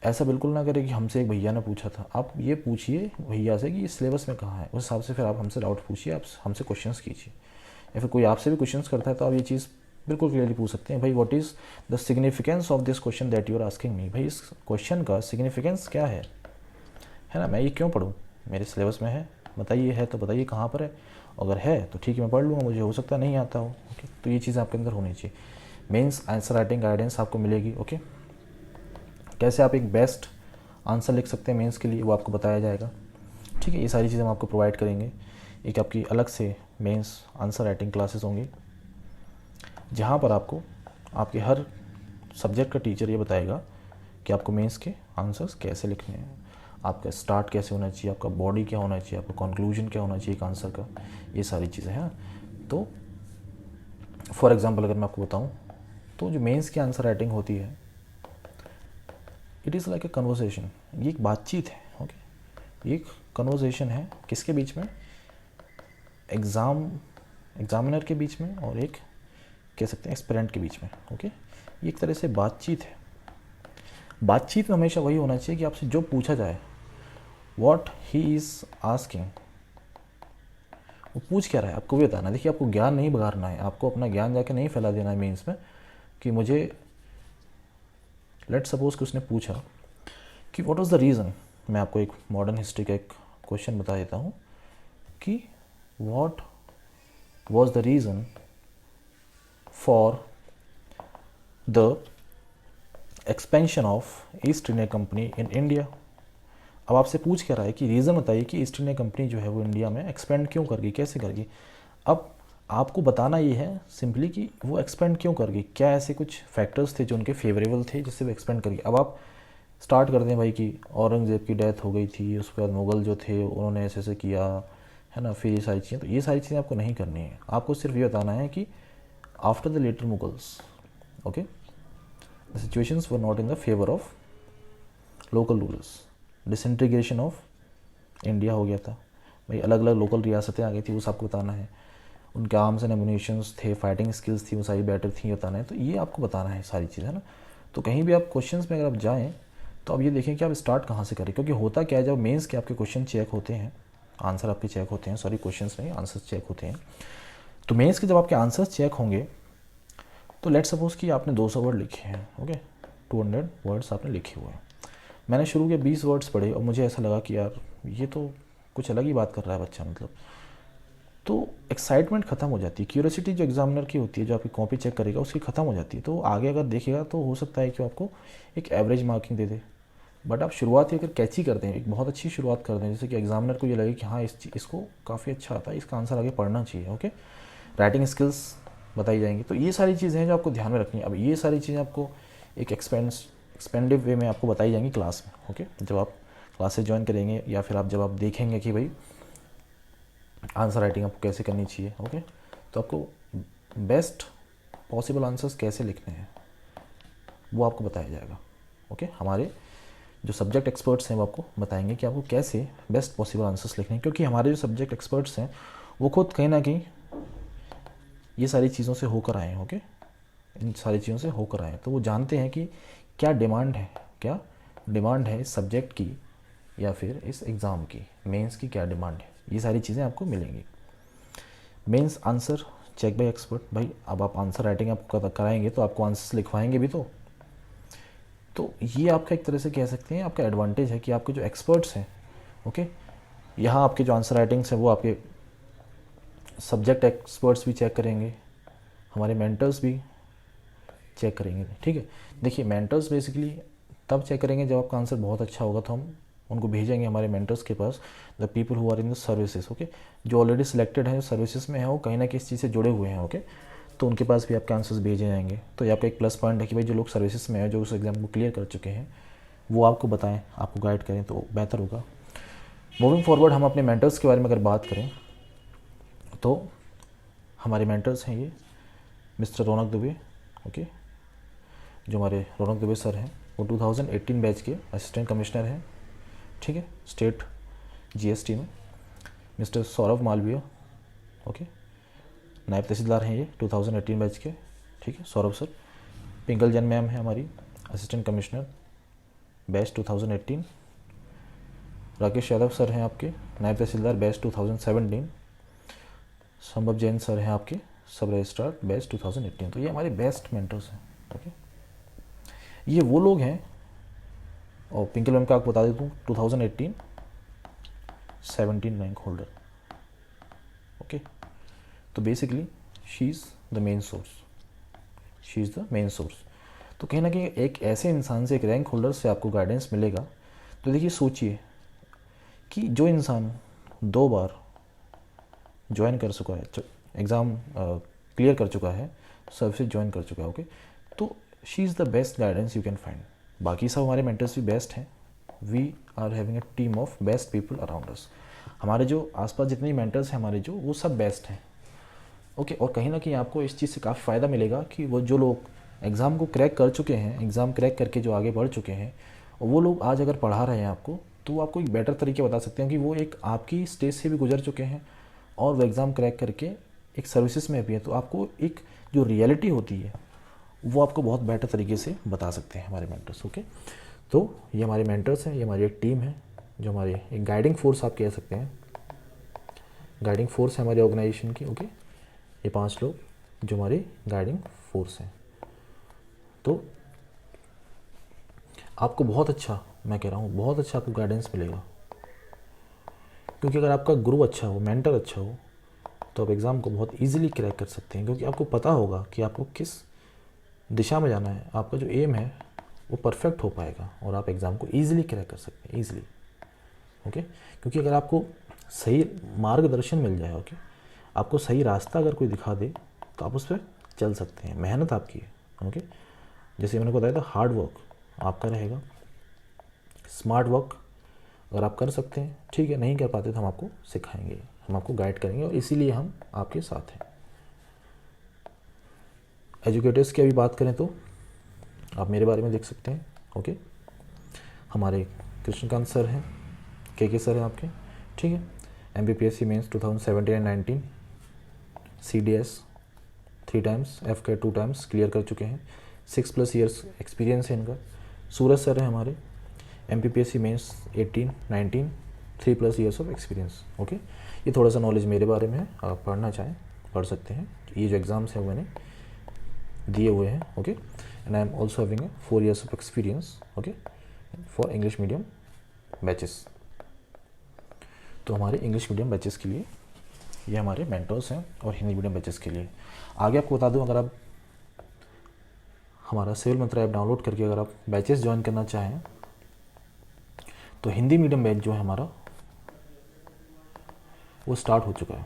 S1: ऐसा बिल्कुल ना करें कि हमसे एक भैया ने पूछा था, आप ये पूछिए भैया से कि ये सिलेबस में कहाँ है, उस हिसाब से फिर आप हमसे डाउट पूछिए, आप हमसे क्वेश्चंस कीजिए, या फिर कोई आपसे भी क्वेश्चंस करता है तो आप ये चीज़ बिल्कुल क्लियरली पूछ सकते हैं, भाई what is the significance of this question that you are asking me, भाई इस क्वेश्चन का सिग्निफिकेंस क्या है ना, मैं ये क्यों पढ़ूँ, मेरे सिलेबस में है, बताइए, है तो बताइए कहाँ पर है, अगर है तो ठीक है मैं पढ़ लूँगा, मुझे हो सकता है नहीं आता हो। ओके, तो ये चीज़ आपके अंदर होनी चाहिए। मेंस आंसर राइटिंग गाइडेंस आपको मिलेगी। ओके, कैसे आप एक बेस्ट आंसर लिख सकते हैं मेंस के लिए, वो आपको बताया जाएगा। ठीक है, ये सारी चीज़ें हम आपको प्रोवाइड करेंगे। एक आपकी अलग से मेंस आंसर राइटिंग क्लासेस होंगी, जहाँ पर आपको आपके हर सब्जेक्ट का टीचर ये बताएगा कि आपको मेंस के आंसर्स कैसे लिखने हैं, आपका स्टार्ट कैसे होना चाहिए, आपका बॉडी क्या होना चाहिए, आपका कंक्लूजन क्या होना चाहिए एक आंसर का, ये सारी चीज़ें हैं। तो फॉर एग्जांपल अगर मैं आपको बताऊं, तो जो मेंस की आंसर राइटिंग होती है, it is like a conversation, ये एक बातचीत है। ओके, ये एक कन्वर्सेशन है किसके बीच में, एग्जामिनर के बीच में और एक कह सकते हैं एक्सपेरेंट के बीच में। ओके, ये एक तरह से बातचीत है। बातचीत में हमेशा वही होना चाहिए कि आपसे जो पूछा जाए, व्हाट ही इज़ आस्किंग, वो पूछ क्या रहा है आपको भी बताना। देखिए, आपको ज्ञान नहीं बघारना है, आपको अपना ज्ञान जाके नहीं फैला देना है मेंस में कि मुझे, लेट सपोज कि उसने पूछा कि व्हाट वाज द रीज़न, मैं आपको एक मॉडर्न हिस्ट्री का एक क्वेश्चन बता देता हूँ कि what was the reason for the expansion of east India company in India. अब आपसे पूछ क्या रहा है कि रीज़न बताइए कि ईस्ट इंडिया कंपनी जो है वो इंडिया में एक्सपेंड क्यों कर गई, कैसे कर गई। अब आपको बताना ये है सिंपली कि वो एक्सपेंड क्यों कर गई, क्या ऐसे कुछ फैक्टर्स थे जो उनके फेवरेबल थे जिससे वो एक्सपेंड कर गई। अब आप स्टार्ट कर दें भाई कि औरंगज़ेब की डेथ हो गई थी, उसके बाद मुग़ल जो थे उन्होंने ऐसे ऐसे किया, है ना, फिर ये सारी चीज़ें, तो ये सारी चीज़ें आपको नहीं करनी है। आपको सिर्फ ये बताना है कि after the later Mughals, okay, the situations were not in the favour of local rulers, disintegration of India हो गया था भाई, अलग अलग लोकल रियासतें आ गई थी, वो सबको बताना है। उनके आर्म्स एंड एमुनिशंस थे, फाइटिंग स्किल्स थी, वो सारी बेटर थी, बताना है। तो ये आपको बताना है सारी चीज़ें, है ना। तो कहीं भी आप क्वेश्चंस में अगर आप जाएँ तो अब ये देखें कि आप स्टार्ट कहाँ से करें, क्योंकि होता क्या है, जब मेंस के आपके क्वेश्चन चेक होते हैं, आंसर आपके चेक होते हैं, सॉरी क्वेश्चंस नहीं, आंसर्स चेक होते हैं। तो मेंस के जब आपके आंसर्स चेक होंगे तो लेट सपोज कि आपने 200 वर्ड लिखे हैं, ओके, 200 वर्ड्स आपने लिखे हुए हैं। मैंने शुरू के 20 वर्ड्स पढ़े और मुझे ऐसा लगा कि यार ये तो कुछ अलग ही बात कर रहा है बच्चा, मतलब, तो एक्साइटमेंट ख़त्म हो जाती है, क्यूरियोसिटी जो एग्जामिनर की होती है, जो आपकी कॉपी चेक करेगा उसकी ख़त्म हो जाती है। तो आगे अगर देखेगा तो हो सकता है कि आपको एक average marking they they. But आप शुरुआत ही अगर कैची कर दें, एक बहुत अच्छी शुरुआत कर दें, जैसे कि एग्जामिनर को ये लगे कि हाँ इसको काफ़ी अच्छा आता है, इसका आंसर आगे पढ़ना चाहिए। ओके, राइटिंग स्किल्स बताई जाएंगी। तो ये सारी चीज़ें हैं जो आपको ध्यान में रखनी है। अब ये सारी चीज़ें आपको एक एक्सपेंडिव वे में आपको बताई जाएंगी क्लास में। ओके, जब आप क्लासेस ज्वाइन करेंगे या फिर आप जब आप देखेंगे कि भाई आंसर राइटिंग आपको कैसे करनी चाहिए, ओके, तो आपको बेस्ट पॉसिबल आंसर्स कैसे लिखने हैं वो आपको बताया जाएगा। ओके, हमारे जो सब्जेक्ट एक्सपर्ट्स हैं वो आपको बताएंगे कि आपको कैसे बेस्ट पॉसिबल आंसर्स लिखने हैं, क्योंकि हमारे जो सब्जेक्ट एक्सपर्ट्स हैं वो खुद कहीं ना कहीं ये सारी चीज़ों से होकर आए हैं। ओके, इन सारी चीज़ों से होकर आए हैं, तो वो जानते हैं कि क्या डिमांड है इस सब्जेक्ट की या फिर इस एग्ज़ाम की, मेंस की क्या डिमांड है। ये सारी चीज़ें आपको मिलेंगी। Mains answer check by expert, भाई अब आप आंसर राइटिंग आपको कराएंगे तो आपको आंसर्स लिखवाएंगे भी तो ये आपका एक तरह से कह सकते हैं आपका एडवांटेज है कि आपके जो एक्सपर्ट्स हैं, ओके, यहाँ आपके जो आंसर राइटिंग्स हैं वो आपके सब्जेक्ट एक्सपर्ट्स भी चेक करेंगे, हमारे मेंटर्स भी चेक करेंगे, ठीक है। देखिए मेंटर्स बेसिकली तब चेक करेंगे जब आपका आंसर बहुत अच्छा होगा, तो हम उनको भेजेंगे हमारे मेंटर्स के पास, the people who are in the services, okay, जो ऑलरेडी सिलेक्टेड हैं, जो सर्विसेज में है, वो कहीं ना किसी चीज़ से जुड़े हुए हैं, ओके, तो उनके पास भी आपके आंसर्स भेजे जाएंगे। तो ये आपका एक प्लस पॉइंट है कि भाई जो लोग सर्विसेज में हैं, जो उस एग्ज़ाम को क्लियर कर चुके हैं, वो आपको बताएं, आपको गाइड करें तो बेहतर होगा। मूविंग फॉरवर्ड हम अपने मेंटर्स के बारे में अगर बात करें तो हमारे मेंटर्स हैं ये मिस्टर रौनक दुबे, ओके, जो हमारे रौनक दुबे सर हैं, वो 2018 बैच के असिस्टेंट कमिश्नर हैं, ठीक है, स्टेट जीएसटी में। मिस्टर सौरभ मालवीय, ओके, नायब तहसीलदार हैं ये 2018 बैच के, ठीक है, सौरभ सर। पिंकल जैन मैम है हमारी assistant commissioner batch 2018। Rakesh Yadav sir हैं आपके नायब तहसीलदार बैच 2017। संभव जैन सर हैं आपके सब रजिस्ट्रार बैच 2018। तो ये हमारे बेस्ट मेंटर्स हैं, ओके। ये वो लोग हैं, और पिंकल मैम का आपको बता देता हूँ 2018 17 रैंक होल्डर, ओके। तो basically she is the main source, she is the main source. तो कहीं ना कहीं एक ऐसे इंसान से, एक रैंक होल्डर से आपको गाइडेंस मिलेगा। तो देखिए सोचिए कि जो इंसान 2 बार ज्वाइन कर चुका है, एग्ज़ाम क्लियर कर चुका है, सर्विस ज्वाइन कर चुका है, ओके, तो she is the best guidance you can find. बाकी सब हमारे मेंटर्स भी बेस्ट हैं। We are having a team of best people around us. हमारे जो आसपास जितने मेंटर्स हैं हमारे, जो वो सब बेस्ट हैं, ओके। और कहीं ना कहीं आपको इस चीज़ से काफ़ी फ़ायदा मिलेगा कि वो जो लोग एग्ज़ाम को क्रैक कर चुके हैं, एग्ज़ाम क्रैक करके जो आगे बढ़ चुके हैं, और वो लोग आज अगर पढ़ा रहे हैं आपको, तो वो आपको एक बेटर तरीके बता सकते हैं कि वो एक आपकी स्टेज से भी गुजर चुके हैं और वो एग्ज़ाम क्रैक करके एक सर्विसेज में भी है। तो आपको एक जो रियलिटी होती है वो आपको बहुत बेटर तरीके से बता सकते हैं हमारे मेंटर्स, ओके। तो ये हमारे मेंटर्स हैं, ये हमारी एक टीम है, जो हमारी एक गाइडिंग फोर्स आप कह सकते हैं, गाइडिंग फोर्स है हमारी ऑर्गेनाइजेशन की, ओके। ये 5 लोग जो हमारी गाइडिंग फोर्स हैं। तो आपको बहुत अच्छा, मैं कह रहा हूँ बहुत अच्छा आपको गाइडेंस मिलेगा, क्योंकि अगर आपका गुरु अच्छा हो, मेंटर अच्छा हो, तो आप एग्ज़ाम को बहुत ईजिली क्रैक कर सकते हैं, क्योंकि आपको पता होगा कि आपको किस दिशा में जाना है, आपका जो एम है वो परफेक्ट हो पाएगा और आप एग्ज़ाम को ईजिली क्रैक कर सकते हैं, ईजिली, ओके। क्योंकि अगर आपको सही मार्गदर्शन मिल जाए, ओके, आपको सही रास्ता अगर कोई दिखा दे, तो आप उस पर चल सकते हैं। मेहनत आपकी है, ओके। जैसे मैंने बताया था, हार्ड वर्क आपका रहेगा, स्मार्ट वर्क अगर आप कर सकते हैं, ठीक है, नहीं कर पाते तो हम आपको सिखाएंगे, हम आपको गाइड करेंगे, और इसीलिए हम आपके साथ हैं। एजुकेटर्स की अभी बात करें तो आप मेरे बारे में देख सकते हैं, ओके। हमारे कृष्णकांत सर हैं, के सर हैं आपके, ठीक है। MPPSC mains 2017 and 19, CDS 3 times, FK 2 times clear कर चुके हैं, 6+ ईयर्स एक्सपीरियंस है इनका। सूरज सर हैं हमारे, MPPSC mains 18 19, 3+ years of experience, okay. ये थोड़ा सा नॉलेज मेरे बारे में है, आप पढ़ना चाहें पढ़ सकते हैं। ये जो एग्ज़ाम्स हैं वो मैंने दिए हुए हैं, okay. And I am also having a 4 years of experience, okay, for English medium batches. तो हमारे इंग्लिश मीडियम बैचेस के लिए ये हमारे मेंटर्स हैं, और हिंदी मीडियम बैचेस के लिए आगे आपको बता दूं, अगर आप हमारा सिविल मंत्र ऐप डाउनलोड करके अगर आप बैचेस ज्वाइन करना चाहें, तो हिंदी मीडियम बैच जो है हमारा वो स्टार्ट हो चुका है।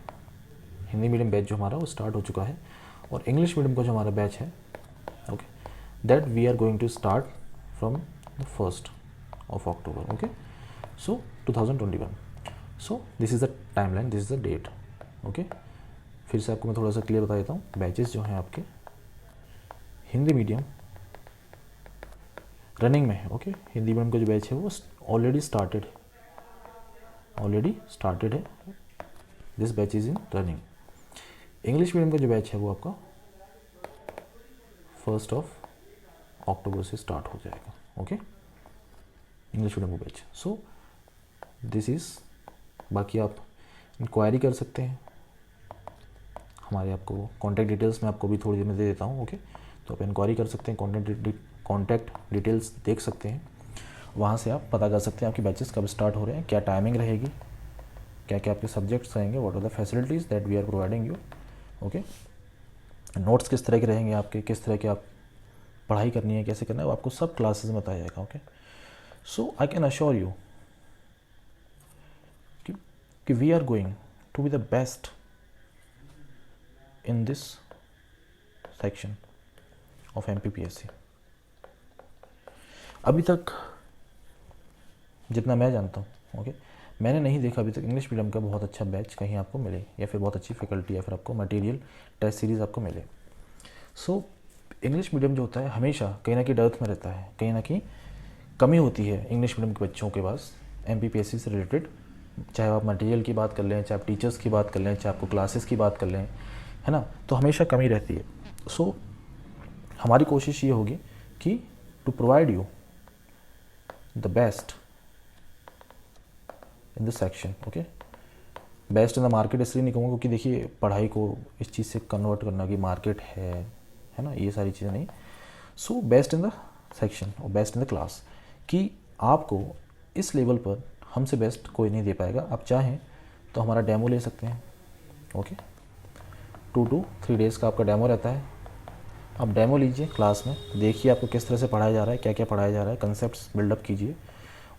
S1: हिंदी मीडियम बैच जो हमारा वो स्टार्ट हो चुका है, और इंग्लिश मीडियम का जो हमारा बैच है, okay, that we are going to start from the 1st of October, okay, so 2021। So this is the timeline, this is the date, okay. फिर से आपको मैं थोड़ा सा क्लियर बता देता हूँ। बैचेस जो हैं आपके हिंदी मीडियम रनिंग में है, ओके। हिंदी मीडियम का जो बैच है वो ऑलरेडी स्टार्टेड है, this batch is in running. English medium का जो बैच है वो आपका 1st of October से स्टार्ट हो जाएगा, ओके, इंग्लिश मीडियम का बैच। सो दिस इज़, बाकी आप इंक्वायरी कर सकते हैं हमारे आपको कॉन्टैक्ट डिटेल्स मैं आपको भी थोड़ी देर में दे देता हूँ। ओके, तो आप इंक्वायरी कर सकते हैं, कॉन्टैक्ट डिटेल्स देख सकते हैं, वहाँ से आप पता कर सकते हैं आपकी बैचेस कब स्टार्ट हो रहे हैं, क्या टाइमिंग रहेगी, क्या क्या आपके सब्जेक्ट्स रहेंगे, what are the facilities that we are providing you. Okay, notes किस तरह के रहेंगे आपके, किस तरह के आप पढ़ाई करनी है, कैसे करना है, वो आपको सब क्लासेस में बताया जाएगा। Okay, so I can assure you कि we are going to be the best in this section of MPPSC। अभी तक जितना मैं जानता हूँ, ओके, मैंने नहीं देखा अभी तक इंग्लिश मीडियम का बहुत अच्छा बैच कहीं आपको मिले, या फिर बहुत अच्छी फैकल्टी, या फिर आपको मटेरियल टेस्ट सीरीज़ आपको मिले। सो इंग्लिश मीडियम जो होता है हमेशा कहीं ना कहीं डर्थ में रहता है, कहीं ना कहीं कमी होती है इंग्लिश मीडियम के बच्चों के पास MPPSC से रिलेटेड। चाहे आप मटेरियल की बात कर लें, चाहे आप टीचर्स की बात कर लें, चाहे आपको क्लासेस की बात कर लें, है ना, तो हमेशा कमी रहती है। सो हमारी कोशिश ये होगी कि to provide you the best in this section. Okay, best in the market इसलिए नहीं कहूँगा क्योंकि देखिए पढ़ाई को इस चीज़ से कन्वर्ट करना कि मार्केट है ना, ये सारी चीज़ें नहीं। So best in the section और बेस्ट इन द क्लास, कि आपको इस लेवल पर हमसे बेस्ट कोई नहीं दे पाएगा। आप चाहें तो हमारा डेमो ले सकते हैं। ओके, 2 to 3 डेज़ का आपका डेमो रहता है। आप डेमो लीजिए क्लास में, देखिए आपको किस तरह से पढ़ाया जा रहा है, क्या क्या पढ़ाया जा रहा है, कंसेप्ट्स बिल्डअप कीजिए।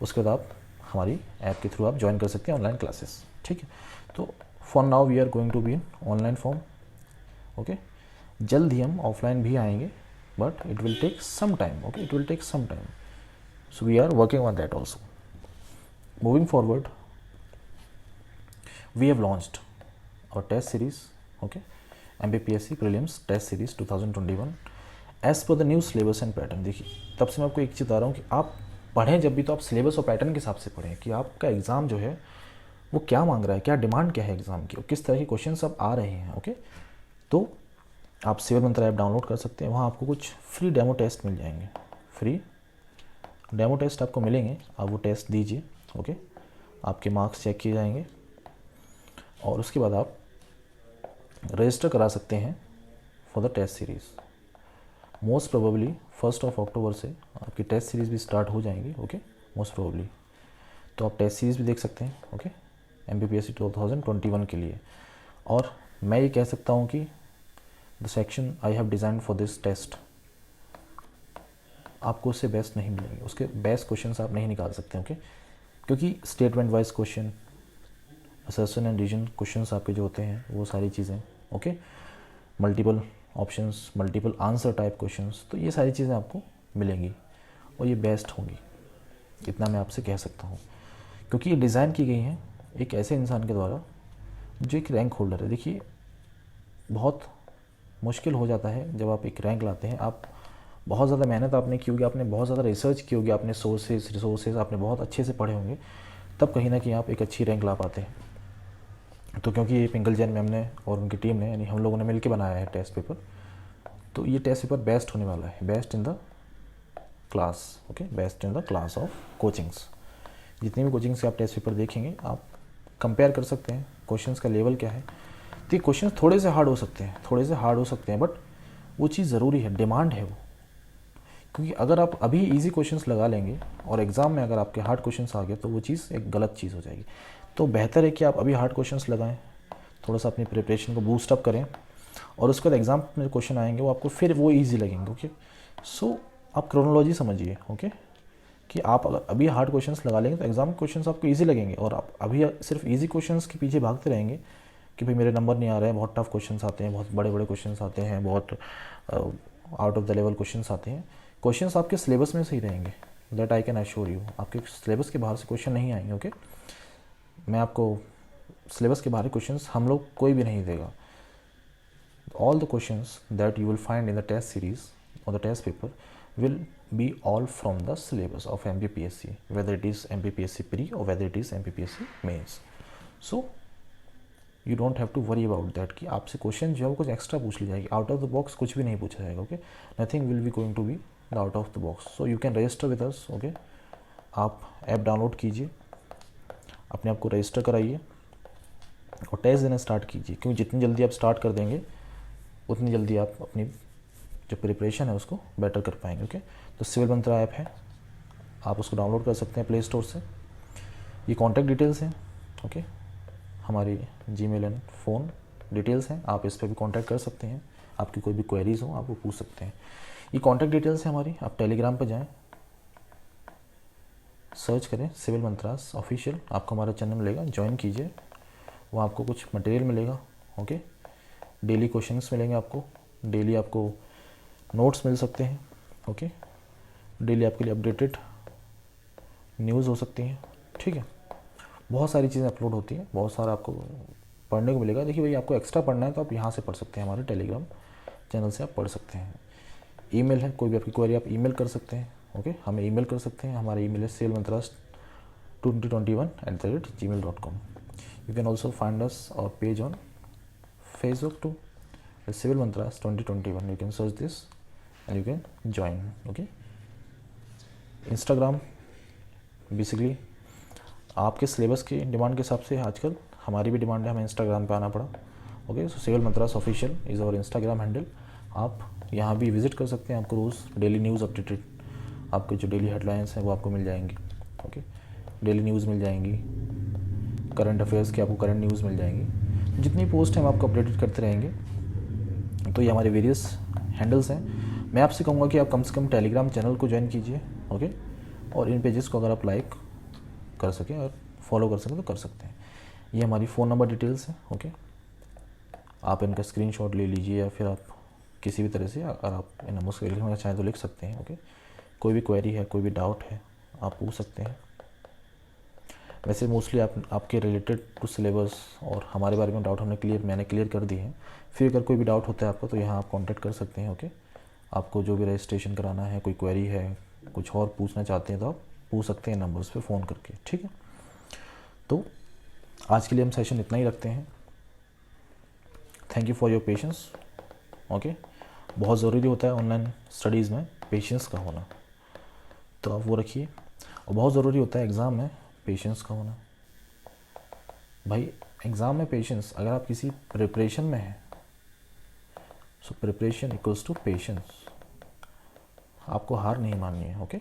S1: उसके बाद आप हमारी ऐप के थ्रू आप ज्वाइन कर सकते हैं ऑनलाइन क्लासेस। ठीक है, तो for now we are going to be in online form. Okay, जल्द ही हम ऑफलाइन भी आएंगे, but it will take some time. Okay, it will take some time, so we are working on that also. Moving forward, we have launched our test series, okay, MPPSC prelims test series 2021 as per the new syllabus and pattern। देखिए तब से मैं आपको एक चीज़ बता रहा हूँ कि आप पढ़ें जब भी तो आप सिलेबस और पैटर्न के हिसाब से पढ़ें कि आपका एग्ज़ाम जो है वो क्या मांग रहा है, क्या डिमांड क्या है एग्ज़ाम की, और किस तरह के क्वेश्चन अब आ रहे हैं। ओके, तो आप सिविल मंत्र ऐप डाउनलोड कर सकते हैं, वहाँ आपको कुछ फ्री डेमो टेस्ट मिल जाएंगे, फ्री डेमो टेस्ट आपको मिलेंगे, आप वो टेस्ट दीजिए। ओके, आपके मार्क्स चेक किए जाएंगे और उसके बाद आप रजिस्टर करा सकते हैं for the test series. Most probably 1 अक्टूबर से आपकी टेस्ट सीरीज़ भी स्टार्ट हो जाएंगी। ओके, मोस्ट प्रोबेबली, तो आप टेस्ट सीरीज़ भी देख सकते हैं। ओके, MPPSC 2021 के लिए। और मैं ये कह सकता हूँ कि the section I have design for this test, आपको उससे बेस्ट नहीं मिलेंगे, उसके बेस्ट क्वेश्चंस आप नहीं निकाल सकते। ओके, क्योंकि statement wise question, assertion and reason questions आपके जो होते हैं वो सारी चीज़ें, okay, multiple options, multiple answer type questions, तो ये सारी चीज़ें आपको मिलेंगी और ये बेस्ट होंगी, इतना मैं आपसे कह सकता हूँ। क्योंकि ये डिज़ाइन की गई हैं एक ऐसे इंसान के द्वारा जो एक रैंक होल्डर है। देखिए बहुत मुश्किल हो जाता है जब आप एक रैंक लाते हैं, आप बहुत ज़्यादा मेहनत आपने की होगी, आपने बहुत ज़्यादा रिसर्च की होगी, आपने सोर्सेज आपने बहुत अच्छे से पढ़े होंगे, तब कहीं ना कहीं आप एक अच्छी रैंक ला पाते हैं। तो क्योंकि ये पिंगल जैन मैम ने और उनकी टीम ने, यानी हम लोगों ने मिलकर बनाया है टेस्ट पेपर, तो ये टेस्ट पेपर बेस्ट होने वाला है, best in the class. Okay, best in the class of coachings. जितनी भी कोचिंग्स के आप टेस्ट पेपर देखेंगे, आप कंपेयर कर सकते हैं क्वेश्चंस का लेवल क्या है। तो ये क्वेश्चंस थोड़े से हार्ड हो सकते हैं, थोड़े से हार्ड हो सकते हैं, बट वो चीज़ ज़रूरी है, डिमांड है वो। क्योंकि अगर आप अभी इजी क्वेश्चंस लगा लेंगे और एग्ज़ाम में अगर आपके हार्ड क्वेश्चंस आ गए तो वो चीज़ एक गलत चीज़ हो जाएगी। तो बेहतर है कि आप अभी हार्ड क्वेश्चंस लगाएं, थोड़ा सा अपनी प्रिपरेशन को बूस्ट अप करें, और उसके बाद एग्ज़ाम में क्वेश्चन आएंगे वो आपको फिर वो ईजी लगेंगे। ओके, सो आप क्रोनोलॉजी समझिए। ओके, कि आप अगर अभी हार्ड क्वेश्चंस लगा लेंगे तो एग्ज़ाम क्वेश्चंस आपको ईजी लगेंगे, और आप अभी सिर्फ ईजी क्वेश्चंस के पीछे भागते रहेंगे कि भाई मेरे नंबर नहीं आ रहे हैं, बहुत टफ क्वेश्चंस आते हैं, बहुत बड़े बड़े क्वेश्चंस आते हैं, बहुत out of the level questions आते हैं। क्वेश्चंस आपके सिलेबस में से ही रहेंगे, that I can assure you. आपके सिलेबस के बाहर से क्वेश्चन नहीं आएंगे। ओके, मैं आपको सिलेबस के बाहर क्वेश्चंस हम लोग कोई भी नहीं देगा। All the questions that you will find in the test series और the test paper will be all from the syllabus of MPPSC, whether it is MPPSC pre or whether it is MPPSC mains. So you don't have to worry about that कि आपसे question जो है वो कुछ extra पूछ ली जाएगी, out of the box कुछ भी नहीं पूछा जाएगा। Okay, nothing will be going to be out of the box. So you can register with us. Okay, आप ऐप डाउनलोड कीजिए, अपने आप को रजिस्टर कराइए, और टेस्ट देना स्टार्ट कीजिए, क्योंकि जितनी जल्दी आप स्टार्ट कर देंगे उतनी जल्दी आप अपनी जो प्रिपरेशन है उसको बेटर कर पाएंगे। ओके, तो सिविल मंत्रा ऐप है, आप उसको डाउनलोड कर सकते हैं प्ले स्टोर से। ये कॉन्टैक्ट डिटेल्स हैं, ओके, हमारी जीमेल एंड फ़ोन डिटेल्स हैं, आप इस पर भी कॉन्टैक्ट कर सकते हैं। आपकी कोई भी क्वेरीज़ हो आप वो पूछ सकते हैं। ये कॉन्टैक्ट डिटेल्स है हमारी। आप टेलीग्राम पर जाएं, सर्च करें सिविल मंत्रास ऑफिशियल, आपको हमारा चैनल मिलेगा, ज्वाइन कीजिए। वहाँ आपको कुछ मटेरियल मिलेगा, ओके, डेली क्वेश्चंस मिलेंगे आपको, डेली आपको नोट्स मिल सकते हैं, ओके, डेली आपके लिए अपडेटेड न्यूज़ हो सकती हैं, ठीक है। बहुत सारी चीज़ें अपलोड होती हैं, बहुत सारा आपको पढ़ने को मिलेगा। देखिए भाई, आपको एक्स्ट्रा पढ़ना है तो आप यहाँ से पढ़ सकते हैं, हमारे टेलीग्राम चैनल से आप पढ़ सकते हैं। ईमेल है, कोई भी आपकी क्वेरी आप ईमेल कर सकते हैं, ओके, हमें ईमेल कर सकते हैं। हमारा ईमेल है civilmantras2021@gmail.com। You can also find us our page on Facebook to Civil Mantras 2021. You can search this and you can join. Okay. Instagram basically आपके सिलेबस की डिमांड के हिसाब से आजकल हमारी भी डिमांड है, हमें इंस्टाग्राम पे आना पड़ा। Okay, so Civil Mantras official is our Instagram handle. आप यहाँ भी विजिट कर सकते हैं, आपको रोज़ डेली न्यूज़ अपडेटेड, आपके जो डेली हेडलाइंस हैं वो आपको मिल जाएंगी। ओके, डेली न्यूज़ मिल जाएंगी, करंट अफेयर्स की आपको करंट न्यूज़ मिल जाएंगी। जितनी पोस्ट हैं हम आपको अपडेटेड करते रहेंगे। तो ये हमारे वेरियस हैंडल्स हैं। मैं आपसे कहूँगा कि आप कम से कम टेलीग्राम चैनल को ज्वाइन कीजिए, ओके, और इन पेजेस को अगर आप लाइक कर सकें और फॉलो कर सकें तो कर सकते हैं। ये हमारी फ़ोन नंबर डिटेल्स हैं, ओके, आप इनका स्क्रीनशॉट ले लीजिए या फिर आप किसी भी तरह से अगर आप इन नंबर्स को लिखना चाहें तो लिख सकते हैं, ओके। कोई भी क्वेरी है, कोई भी डाउट है, आप पूछ सकते हैं। वैसे मोस्टली आपके रिलेटेड टू सिलेबस और हमारे बारे में डाउट मैंने क्लियर कर दी है। फिर अगर कोई भी डाउट होता है आपको तो यहाँ आप कांटेक्ट कर सकते हैं, ओके। आपको जो भी रजिस्ट्रेशन कराना है, कोई क्वेरी है, कुछ और पूछना चाहते हैं तो आप पूछ सकते हैं नंबर्स पे फ़ोन करके, ठीक है। तो आज के लिए हम सेशन इतना ही रखते हैं। Thank you for your patience, okay. बहुत ज़रूरी होता है ऑनलाइन स्टडीज़ में पेशेंस का होना, तो आप वो रखिए। और बहुत ज़रूरी होता है एग्ज़ाम में पेशेंस का होना। भाई एग्ज़ाम में पेशेंस, अगर आप किसी प्रिपरेशन में हैं, so preparation equals to patience. आपको हार नहीं माननी है, ओके।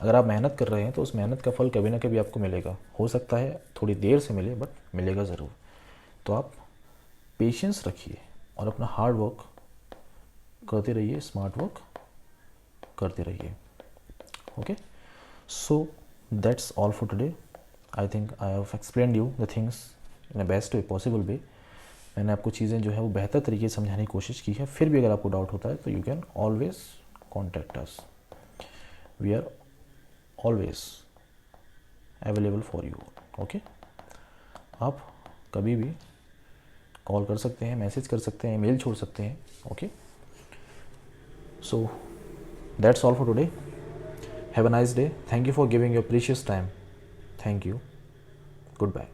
S1: अगर आप मेहनत कर रहे हैं तो उस मेहनत का फल कभी ना कभी आपको मिलेगा। हो सकता है थोड़ी देर से मिले, बट मिलेगा ज़रूर। तो आप पेशेंस रखिए और अपना हार्ड वर्क करते रहिए, स्मार्ट वर्क करते रहिए, okay. So that's all for today. I think I have explained you the things in a best way possible way. मैंने आपको चीज़ें जो है वो बेहतर तरीके से समझाने की कोशिश की है। फिर भी अगर आपको डाउट होता है तो you can always contact us, we are always available for you, okay. आप कभी भी कॉल कर सकते हैं, मैसेज कर सकते हैं, ईमेल छोड़ सकते हैं, okay. So that's all for today. Have a nice day. Thank you for giving your precious time. Thank you. Good bye.